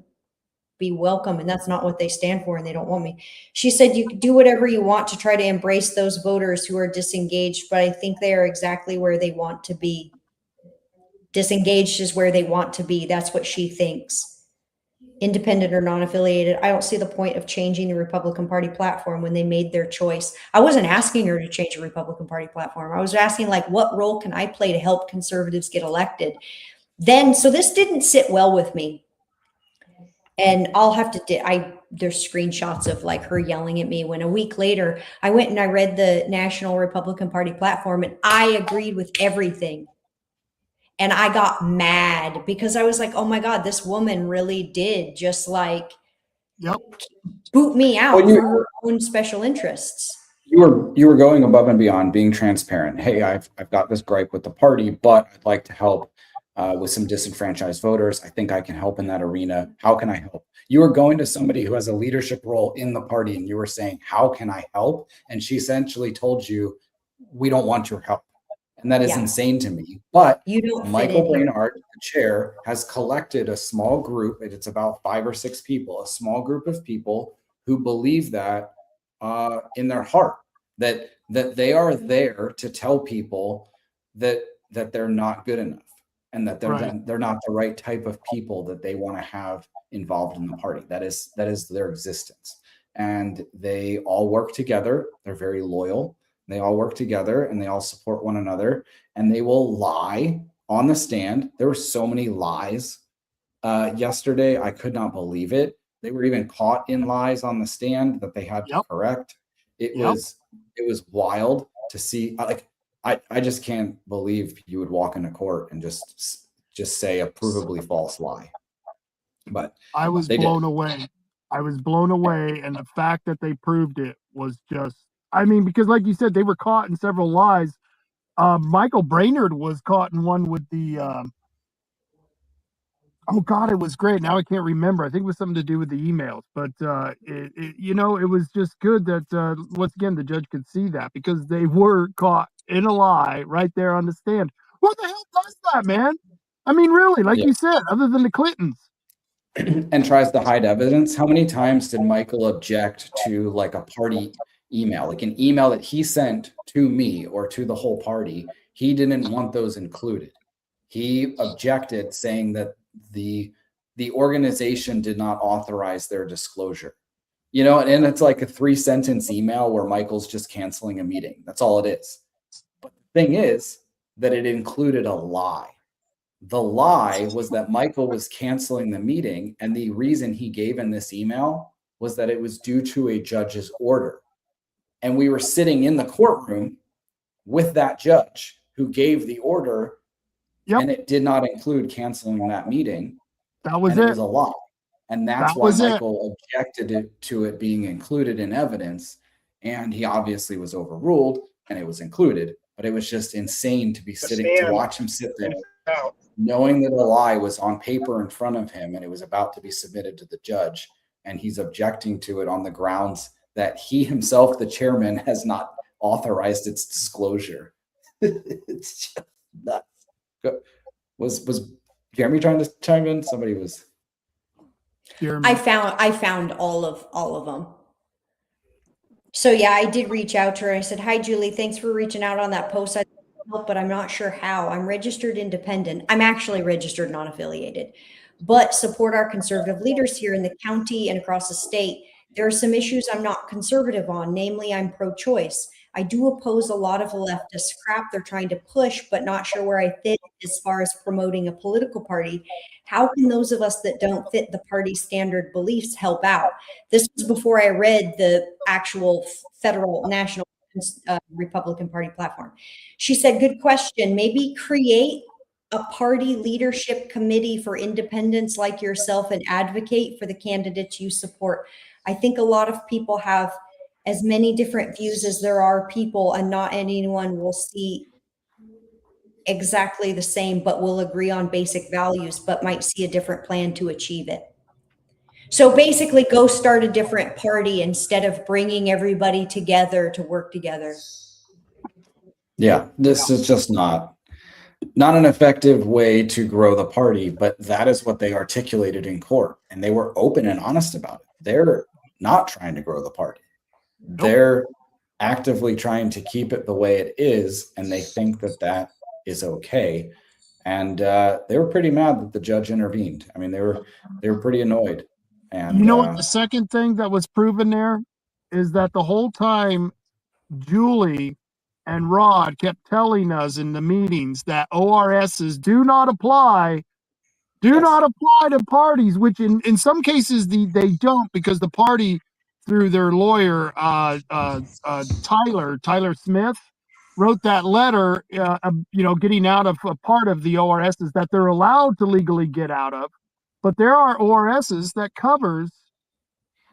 be welcome, and that's not what they stand for, and they don't want me. She said, you can do whatever you want to try to embrace those voters who are disengaged, but I think they are exactly where they want to be. Disengaged is where they want to be. That's what she thinks. Independent or non-affiliated. I don't see the point of changing the Republican Party platform when they made their choice. I wasn't asking her to change the Republican Party platform. I was asking, like, what role can I play to help conservatives get elected? So this didn't sit well with me. And I'll have to, there's screenshots of like her yelling at me when a week later I went and I read the National Republican Party platform and I agreed with everything. And I got mad because I was like, oh my God, this woman really did just like boot me out for her own special interests. You were going above and beyond, being transparent. Hey, I've got this gripe with the party, but I'd like to help with some disenfranchised voters. I think I can help in that arena. How can I help? You were going to somebody who has a leadership role in the party and you were saying, how can I help? And she essentially told you, we don't want your help. And that is insane to me. But Michael Brainard, the chair, has collected a small group, and it's about 5 or 6 people, a small group of people who believe that in their heart, that they are there to tell people that they're not good enough and that they're not the right type of people that they want to have involved in the party. That is their existence. And they all work together. They're very loyal. They all work together and they all support one another, and they will lie on the stand. There were so many lies yesterday. I could not believe it. They were even caught in lies on the stand that they had to correct. It was wild to see. Like, I just can't believe you would walk into court and just say a provably false lie. But I was blown away. I was blown away, and the fact that they proved it was just, I mean, because like you said, they were caught in several lies. Michael Brainard was caught in one with the, oh God, it was great. Now I can't remember. I think it was something to do with the emails, but it was just good that once again the judge could see that, because they were caught in a lie right there on the stand. Who the hell does that, man? I mean, really, like you said, other than the Clintons. And tries to hide evidence. How many times did Michael object to like a party email, like an email that he sent to me or to the whole party? He didn't want those included. He objected, saying that the organization did not authorize their disclosure. And it's like a 3-sentence email where Michael's just canceling a meeting. That's all it is. But the thing is that it included a lie. The lie was that Michael was canceling the meeting, and the reason he gave in this email was that it was due to a judge's order. And we were sitting in the courtroom with that judge who gave the order, and it did not include canceling that meeting. That was it was a lie. And that's why Michael objected to it being included in evidence. And he obviously was overruled and it was included, but it was just insane to be sitting to watch him sit there knowing that a lie was on paper in front of him and it was about to be submitted to the judge. And he's objecting to it on the grounds that he himself, the chairman, has not authorized its disclosure. It's just nuts. Was Jeremy trying to chime in? Somebody was. Jeremy. I found all of them. So yeah, I did reach out to her. I said, "Hi, Julie. Thanks for reaching out on that post. I help, but I'm not sure how. I'm registered independent. I'm actually registered non-affiliated, but support our conservative leaders here in the county and across the state. There are some issues I'm not conservative on. Namely, I'm pro-choice. I do oppose a lot of the leftist crap they're trying to push, but not sure where I fit as far as promoting a political party. How can those of us that don't fit the party's standard beliefs help out?" This was before I read the actual federal national Republican Party platform. She said, "Good question. Maybe create a party leadership committee for independents like yourself and advocate for the candidates you support. I think a lot of people have as many different views as there are people, and not anyone will see exactly the same, but will agree on basic values, but might see a different plan to achieve it." So basically go start a different party instead of bringing everybody together to work together. Yeah, this is just not an effective way to grow the party, but that is what they articulated in court, and they were open and honest about it. They're not trying to grow the party. They're actively trying to keep it the way it is, and they think that that is okay. And they were pretty mad that the judge intervened. I mean, they were pretty annoyed. And you know what? The second thing that was proven there is that the whole time Julie and Rod kept telling us in the meetings that ORSs do not apply. Not apply to parties, which in some cases they don't, because the party, through their lawyer Tyler Smith, wrote that letter, getting out of a part of the ORSs that they're allowed to legally get out of. But there are ORSs that covers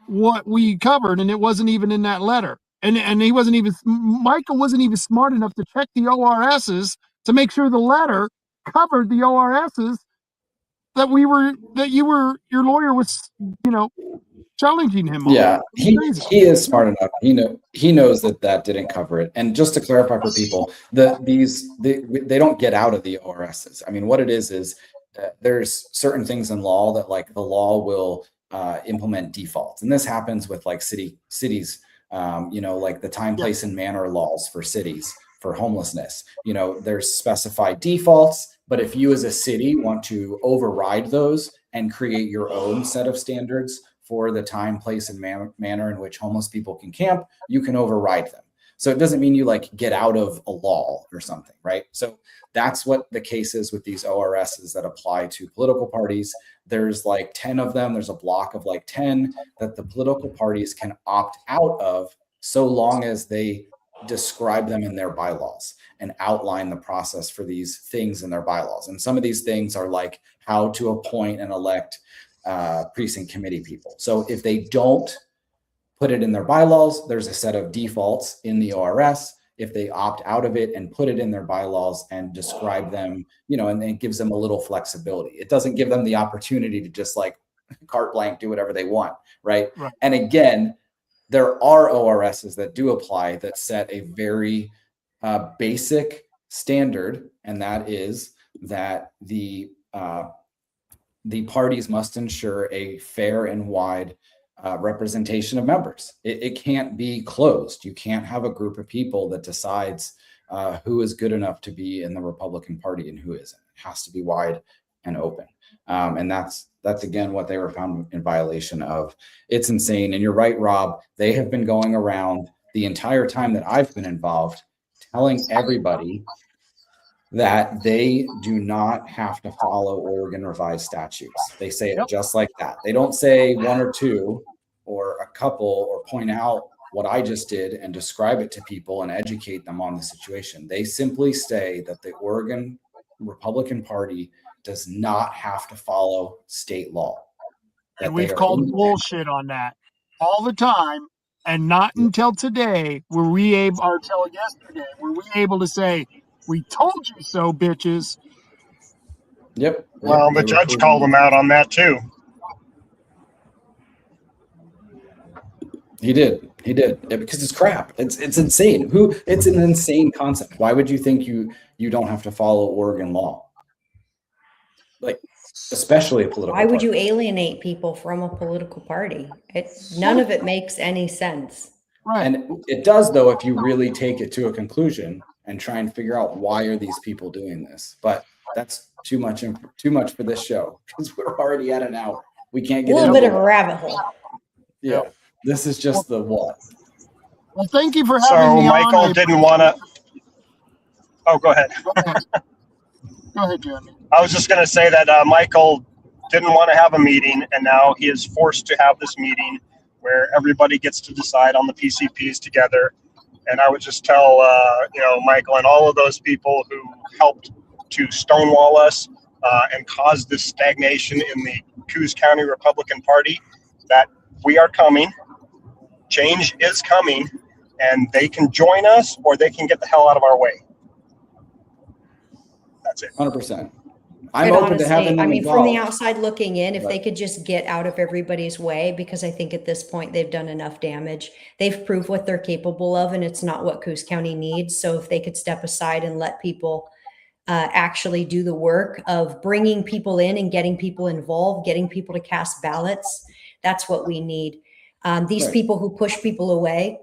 what we covered, and it wasn't even in that letter. And Michael wasn't even smart enough to check the ORSs to make sure the letter covered the ORSs your lawyer was, challenging him on. Yeah, he is smart enough. He knows that didn't cover it. And just to clarify for people, they don't get out of the ORSs. I mean, what it is there's certain things in law that, like, the law will implement defaults, and this happens with like cities. Like the time, place, and manner laws for cities for homelessness. There's specified defaults. But if you as a city want to override those and create your own set of standards for the time, place, and manner in which homeless people can camp, you can override them. So it doesn't mean you like get out of a law or something, right? So that's what the case is with these ORSs that apply to political parties. There's like 10 of them. There's a block of like 10 that the political parties can opt out of, so long as they describe them in their bylaws and outline the process for these things in their bylaws. And some of these things are like how to appoint and elect precinct committee people. So if they don't put it in their bylaws, there's a set of defaults in the ORS. If they opt out of it and put it in their bylaws and describe them, and it gives them a little flexibility. It doesn't give them the opportunity to just like carte blanche, do whatever they want, right? And again, there are ORSs that do apply that set a very basic standard, and that is that the parties must ensure a fair and wide representation of members. It can't be closed. You can't have a group of people that decides who is good enough to be in the Republican Party and who isn't. It has to be wide and open. And that's again what they were found in violation of. It's insane. And you're right, Rob. They have been going around the entire time that I've been involved, telling everybody that they do not have to follow Oregon revised statutes. They say it just like that. They don't say one or two or a couple or point out what I just did and describe it to people and educate them on the situation. They simply say that the Oregon Republican Party does not have to follow state law. And we've called bullshit on that all the time. And not until today were we able, or until yesterday, were we able to say, we told you so, bitches. Yep. Well, the judge called them out on that too. He did because it's crap. It's insane. It's an insane concept. Why would you think you don't have to follow Oregon law? Like, especially a political Why would party. you alienate people from a political party? None of it makes any sense. Right. And it does, though, if you really take it to a conclusion and try and figure out why are these people doing this. But that's too much for this show because we're already at an hour. We can't get a little bit of a rabbit hole. Yeah, this is just the what. Well, thank you for having me. So Michael didn't want to. Oh, go ahead. Go ahead, Jeremy. I was just going to say that Michael didn't want to have a meeting, and now he is forced to have this meeting where everybody gets to decide on the PCPs together. And I would just tell, Michael and all of those people who helped to stonewall us and cause this stagnation in the Coos County Republican Party that we are coming. Change is coming, and they can join us or they can get the hell out of our way. That's it. 100%. I'm open to having them involved. From the outside looking in, if they could just get out of everybody's way, because I think at this point they've done enough damage. They've proved what they're capable of, and it's not what Coos County needs. So if they could step aside and let people actually do the work of bringing people in and getting people involved, getting people to cast ballots, that's what we need. These people who push people away.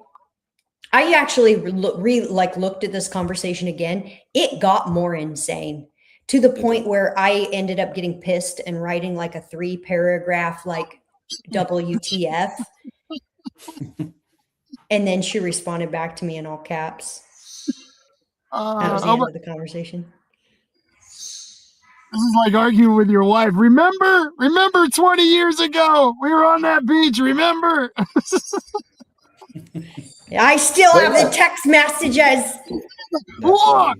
I actually looked at this conversation again. It got more insane to the point where I ended up getting pissed and writing like a 3-paragraph, like WTF. And then she responded back to me in all caps. That was the end of the conversation. This is like arguing with your wife. Remember 20 years ago, we were on that beach, remember? I still have the text messages. Look!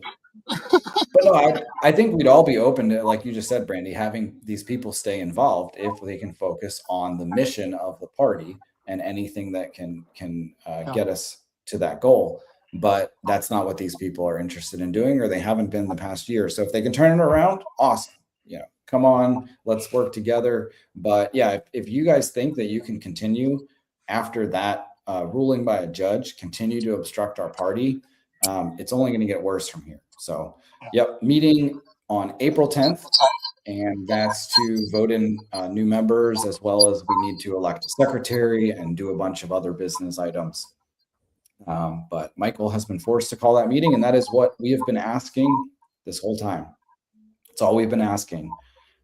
But no, I think we'd all be open to, like you just said, Brandi, having these people stay involved if they can focus on the mission of the party and anything that can get us to that goal. But that's not what these people are interested in doing, or they haven't been the past year. So if they can turn it around, awesome. Come on, let's work together. But yeah, if you guys think that you can continue after that ruling by a judge, continue to obstruct our party, it's only going to get worse from here. So, meeting on April 10th, and that's to vote in new members, as well as we need to elect a secretary and do a bunch of other business items. But Michael has been forced to call that meeting, and that is what we have been asking this whole time. It's all we've been asking.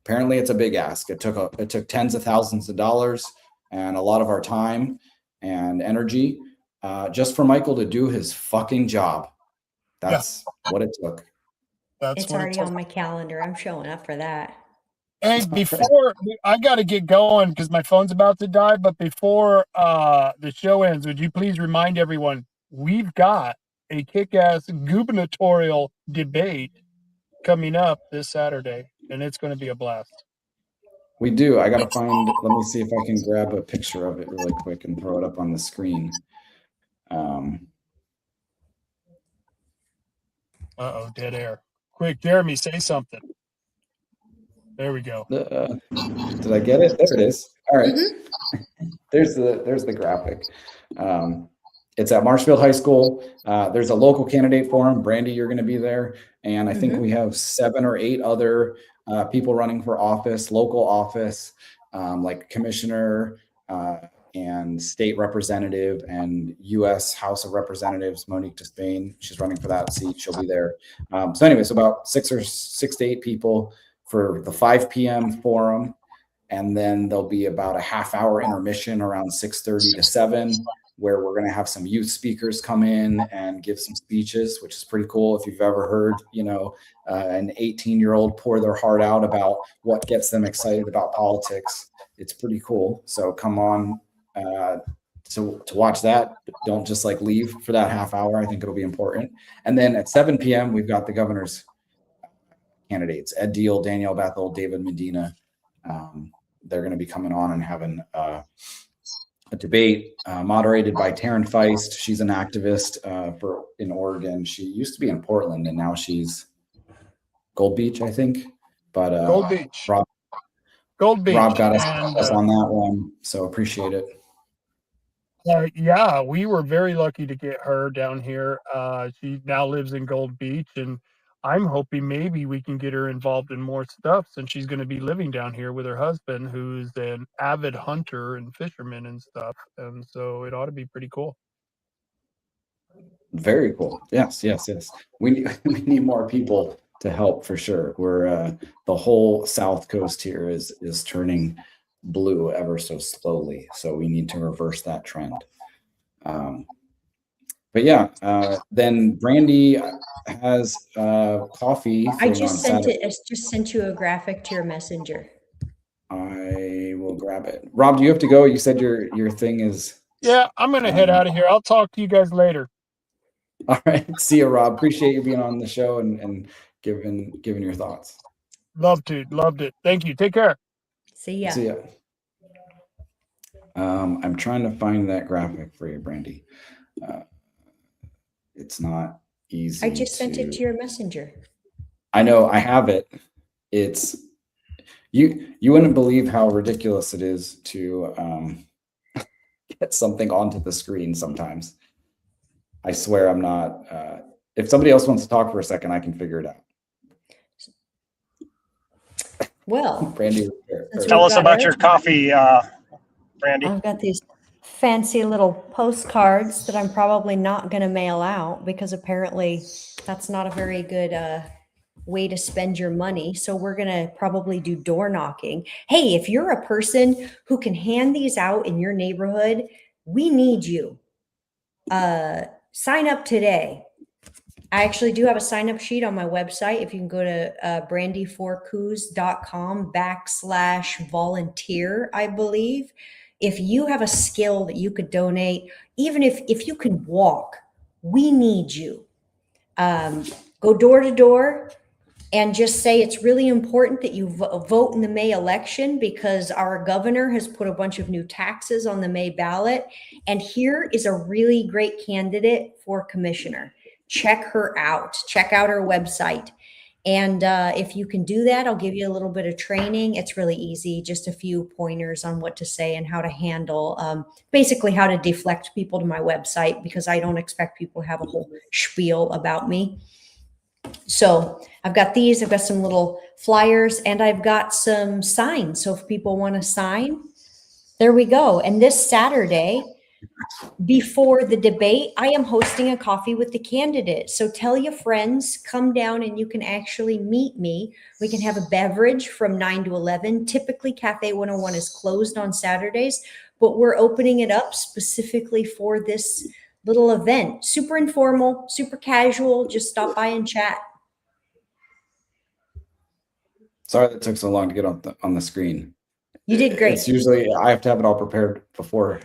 Apparently, it's a big ask. It took tens of thousands of dollars and a lot of our time and energy just for Michael to do his fucking job. That's what it took. It's already on my calendar. I'm showing up for that. Hey, before I got to get going because my phone's about to die, but before the show ends, would you please remind everyone we've got a kick-ass gubernatorial debate coming up this Saturday, and it's going to be a blast. We do. I got to find, let me see if I can grab a picture of it really quick and throw it up on the screen. Uh-oh, dead air. Quick, Jeremy, say something. There we go. Did I get it? There it is. All right. Mm-hmm. There's the graphic. It's at Marshfield High School. There's a local candidate forum. Brandi, you're going to be there. And I think we have 7 or 8 other people running for office, local office, like commissioner and state representative and U.S. House of Representatives, Monique Despain. She's running for that seat. She'll be there. So anyways, about 6 to 8 people for the 5 p.m. forum. And then there'll be about a half-hour intermission around 6:30 to 7. where we're going to have some youth speakers come in and give some speeches, which is pretty cool. If you've ever heard, an 18-year-old pour their heart out about what gets them excited about politics, it's pretty cool. So come on to watch that. Don't just like leave for that half hour. I think it'll be important. And then at 7 p.m., we've got the governor's candidates, Ed Deal, Danielle Bethel, David Medina. They're going to be coming on and having a debate moderated by Taryn Feist. She's an activist in Oregon. She used to be in Portland, and now she's Gold Beach, I think. But Gold Beach. Rob got us on that one, so appreciate it. Yeah, we were very lucky to get her down here. She now lives in Gold Beach, and I'm hoping maybe we can get her involved in more stuff since she's going to be living down here with her husband, who's an avid hunter and fisherman and stuff. And so it ought to be pretty cool. Very cool. Yes. We need more people to help for sure. We're the whole South Coast here is turning blue ever so slowly, so we need to reverse that trend. But yeah, then Brandi has coffee. I just sent you a graphic to your messenger. I will grab it. Rob, do you have to go? You said your thing is. Yeah, I'm gonna head out of here. I'll talk to you guys later. All right, see you, Rob. Appreciate you being on the show and giving your thoughts. Loved it. Thank you. Take care. See ya. See ya. I'm trying to find that graphic for you, Brandi. It's not easy. I just sent it to your messenger. I know, I have it. It's you wouldn't believe how ridiculous it is to get something onto the screen sometimes. I swear I'm not. If somebody else wants to talk for a second, I can figure it out. Well, Brandi, tell us about your coffee, Brandi. I've got these fancy little postcards that I'm probably not going to mail out because apparently that's not a very good way to spend your money. So we're going to probably do door knocking. Hey, if you're a person who can hand these out in your neighborhood, we need you. Sign up today. I actually do have a sign up sheet on my website. If you can go to brandy4coos.com/volunteer, I believe. If you have a skill that you could donate, even if you can walk, we need you. Go door to door and just say it's really important that you vote in the May election because our governor has put a bunch of new taxes on the May ballot. And here is a really great candidate for commissioner. Check her out. Check out her website. And if you can do that, I'll give you a little bit of training. It's really easy, just a few pointers on what to say and how to handle, basically how to deflect people to my website, because I don't expect people to have a whole spiel about me. So I've got these, I've got some little flyers, and I've got some signs. So if people want to sign, there we go. And this Saturday, before the debate, I am hosting a coffee with the candidate. So tell your friends, come down and you can actually meet me. We can have a beverage from 9 to 11. Typically, Cafe 101 is closed on Saturdays, but we're opening it up specifically for this little event. Super informal, super casual. Just stop by and chat. Sorry that took so long to get on the screen. You did great. It's usually I have to have it all prepared before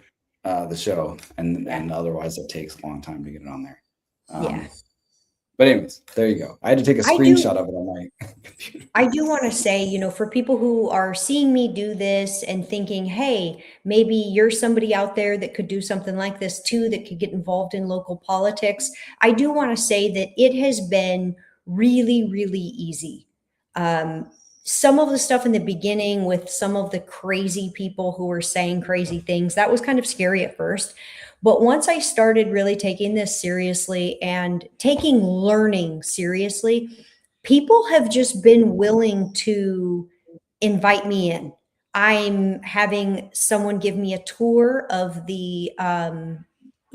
the show, and otherwise it takes a long time to get it on there. Yeah. But anyways, there you go. I had to take a screenshot of it on my computer. I do want to say, for people who are seeing me do this and thinking, hey, maybe you're somebody out there that could do something like this too, that could get involved in local politics. I do want to say that it has been really, really easy. Some of the stuff in the beginning with some of the crazy people who were saying crazy things, that was kind of scary at first. But once I started really taking this seriously and taking learning seriously, people have just been willing to invite me in. I'm having someone give me a tour of the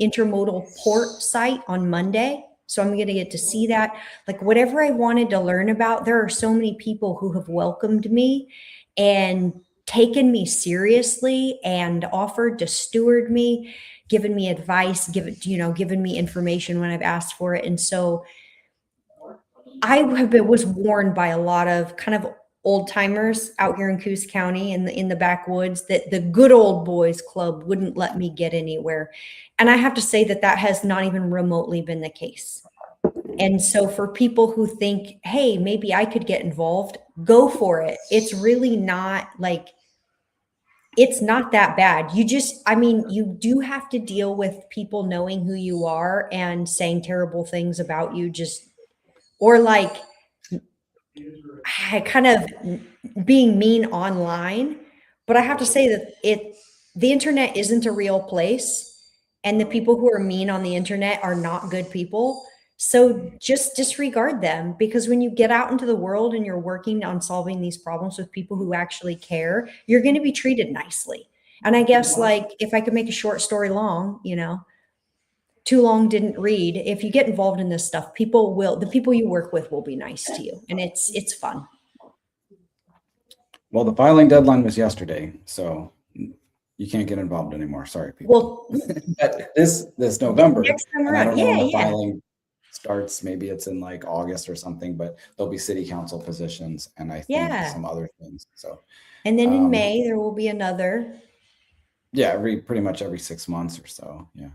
intermodal port site on Monday. So I'm going to get to see that. Like whatever I wanted to learn about, there are so many people who have welcomed me and taken me seriously and offered to steward me. given me advice, given me information when I've asked for it. And so was warned by a lot of kind of old timers out here in Coos County in the backwoods that the good old boys club wouldn't let me get anywhere. And I have to say that has not even remotely been the case. And so for people who think, hey, maybe I could get involved, go for it. It's really not like, it's not that bad. You do have to deal with people knowing who you are and saying terrible things about you, or like kind of being mean online. But I have to say that the internet isn't a real place, and the people who are mean on the internet are not good people. So just disregard them, because when you get out into the world and you're working on solving these problems with people who actually care, you're going to be treated nicely. And I guess, like, if I could make a short story long, too long didn't read. If you get involved in this stuff, the people you work with will be nice to you, and it's fun. Well, the filing deadline was yesterday, so you can't get involved anymore. Sorry, people. Well, but this November, next time and I don't know when the yeah. filing starts. Maybe it's in like August or something, but there'll be city council positions and I think some other things. So, and then in May there will be another. Yeah, pretty much every 6 months or so. Yeah.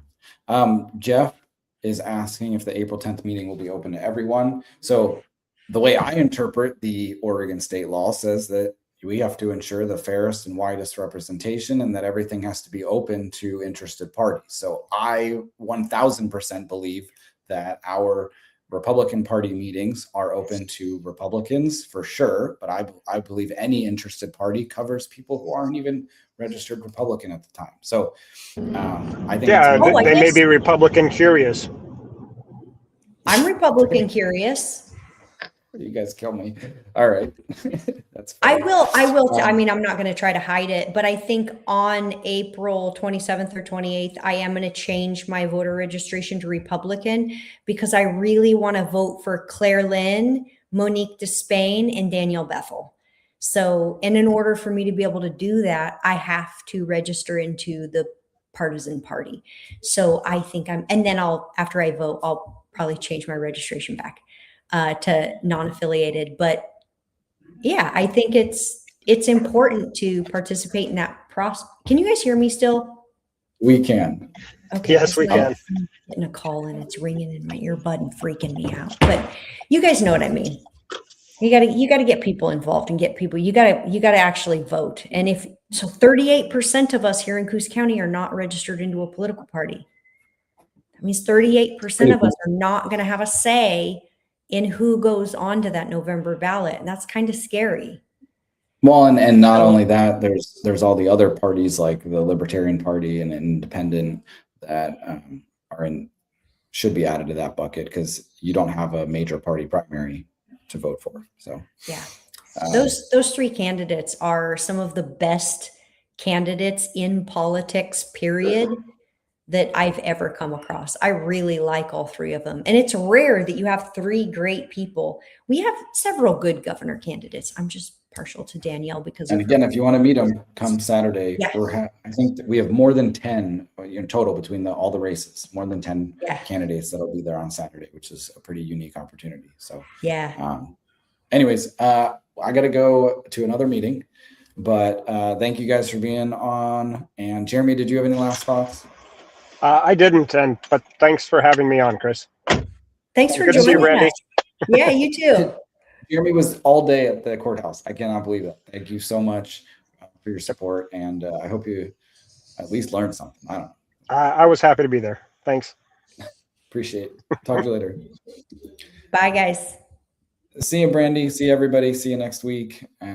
Jeff is asking if the April 10th meeting will be open to everyone. So the way I interpret the Oregon state law says that we have to ensure the fairest and widest representation, and that everything has to be open to interested parties. So I 1000% believe that our Republican Party meetings are open to Republicans for sure, but I believe any interested party covers people who aren't even registered Republican at the time. So I think they may be Republican curious. I'm Republican curious. You guys kill me. All right. That's fine. I will. I mean, I'm not going to try to hide it, but I think on April 27th or 28th, I am going to change my voter registration to Republican, because I really want to vote for Claire Lynn, Monique Despain, and Danielle Bethel. So, and in order for me to be able to do that, I have to register into the partisan party. So I think and then after I vote, I'll probably change my registration back to non-affiliated. But yeah, I think it's important to participate in that process. Can you guys hear me still? We can. Okay. Yes, we can. I'm getting a call and it's ringing in my earbud and freaking me out. But you guys know what I mean. You gotta get people involved and get people. You gotta actually vote. And 38% of us here in Coos County are not registered into a political party. That means 38% of us are not going to have a say in who goes on to that November ballot. And that's kind of scary. Well, and not only that, there's all the other parties like the Libertarian Party and Independent that should be added to that bucket, because you don't have a major party primary to vote for. So yeah, those three candidates are some of the best candidates in politics, period, that I've ever come across. I really like all three of them. And it's rare that you have three great people. We have several good governor candidates. I'm just partial to Danielle because and again, if you want to meet them, come Saturday. Yeah. I think that we have more than 10 in total between all the races, more than 10 candidates that'll be there on Saturday, which is a pretty unique opportunity. So yeah. Anyways, I got to go to another meeting, but thank you guys for being on. And Jeremy, did you have any last thoughts? I didn't, but thanks for having me on, Chris. Thanks for Good to see you, joining Brandi. us. Yeah, you too. Jeremy was all day at the courthouse. I cannot believe it. Thank you so much for your support, and I hope you at least learned something. I don't know. I was happy to be there. Thanks. Appreciate it. Talk to you later. Bye, guys. See you, Brandi. See you, everybody. See you next week.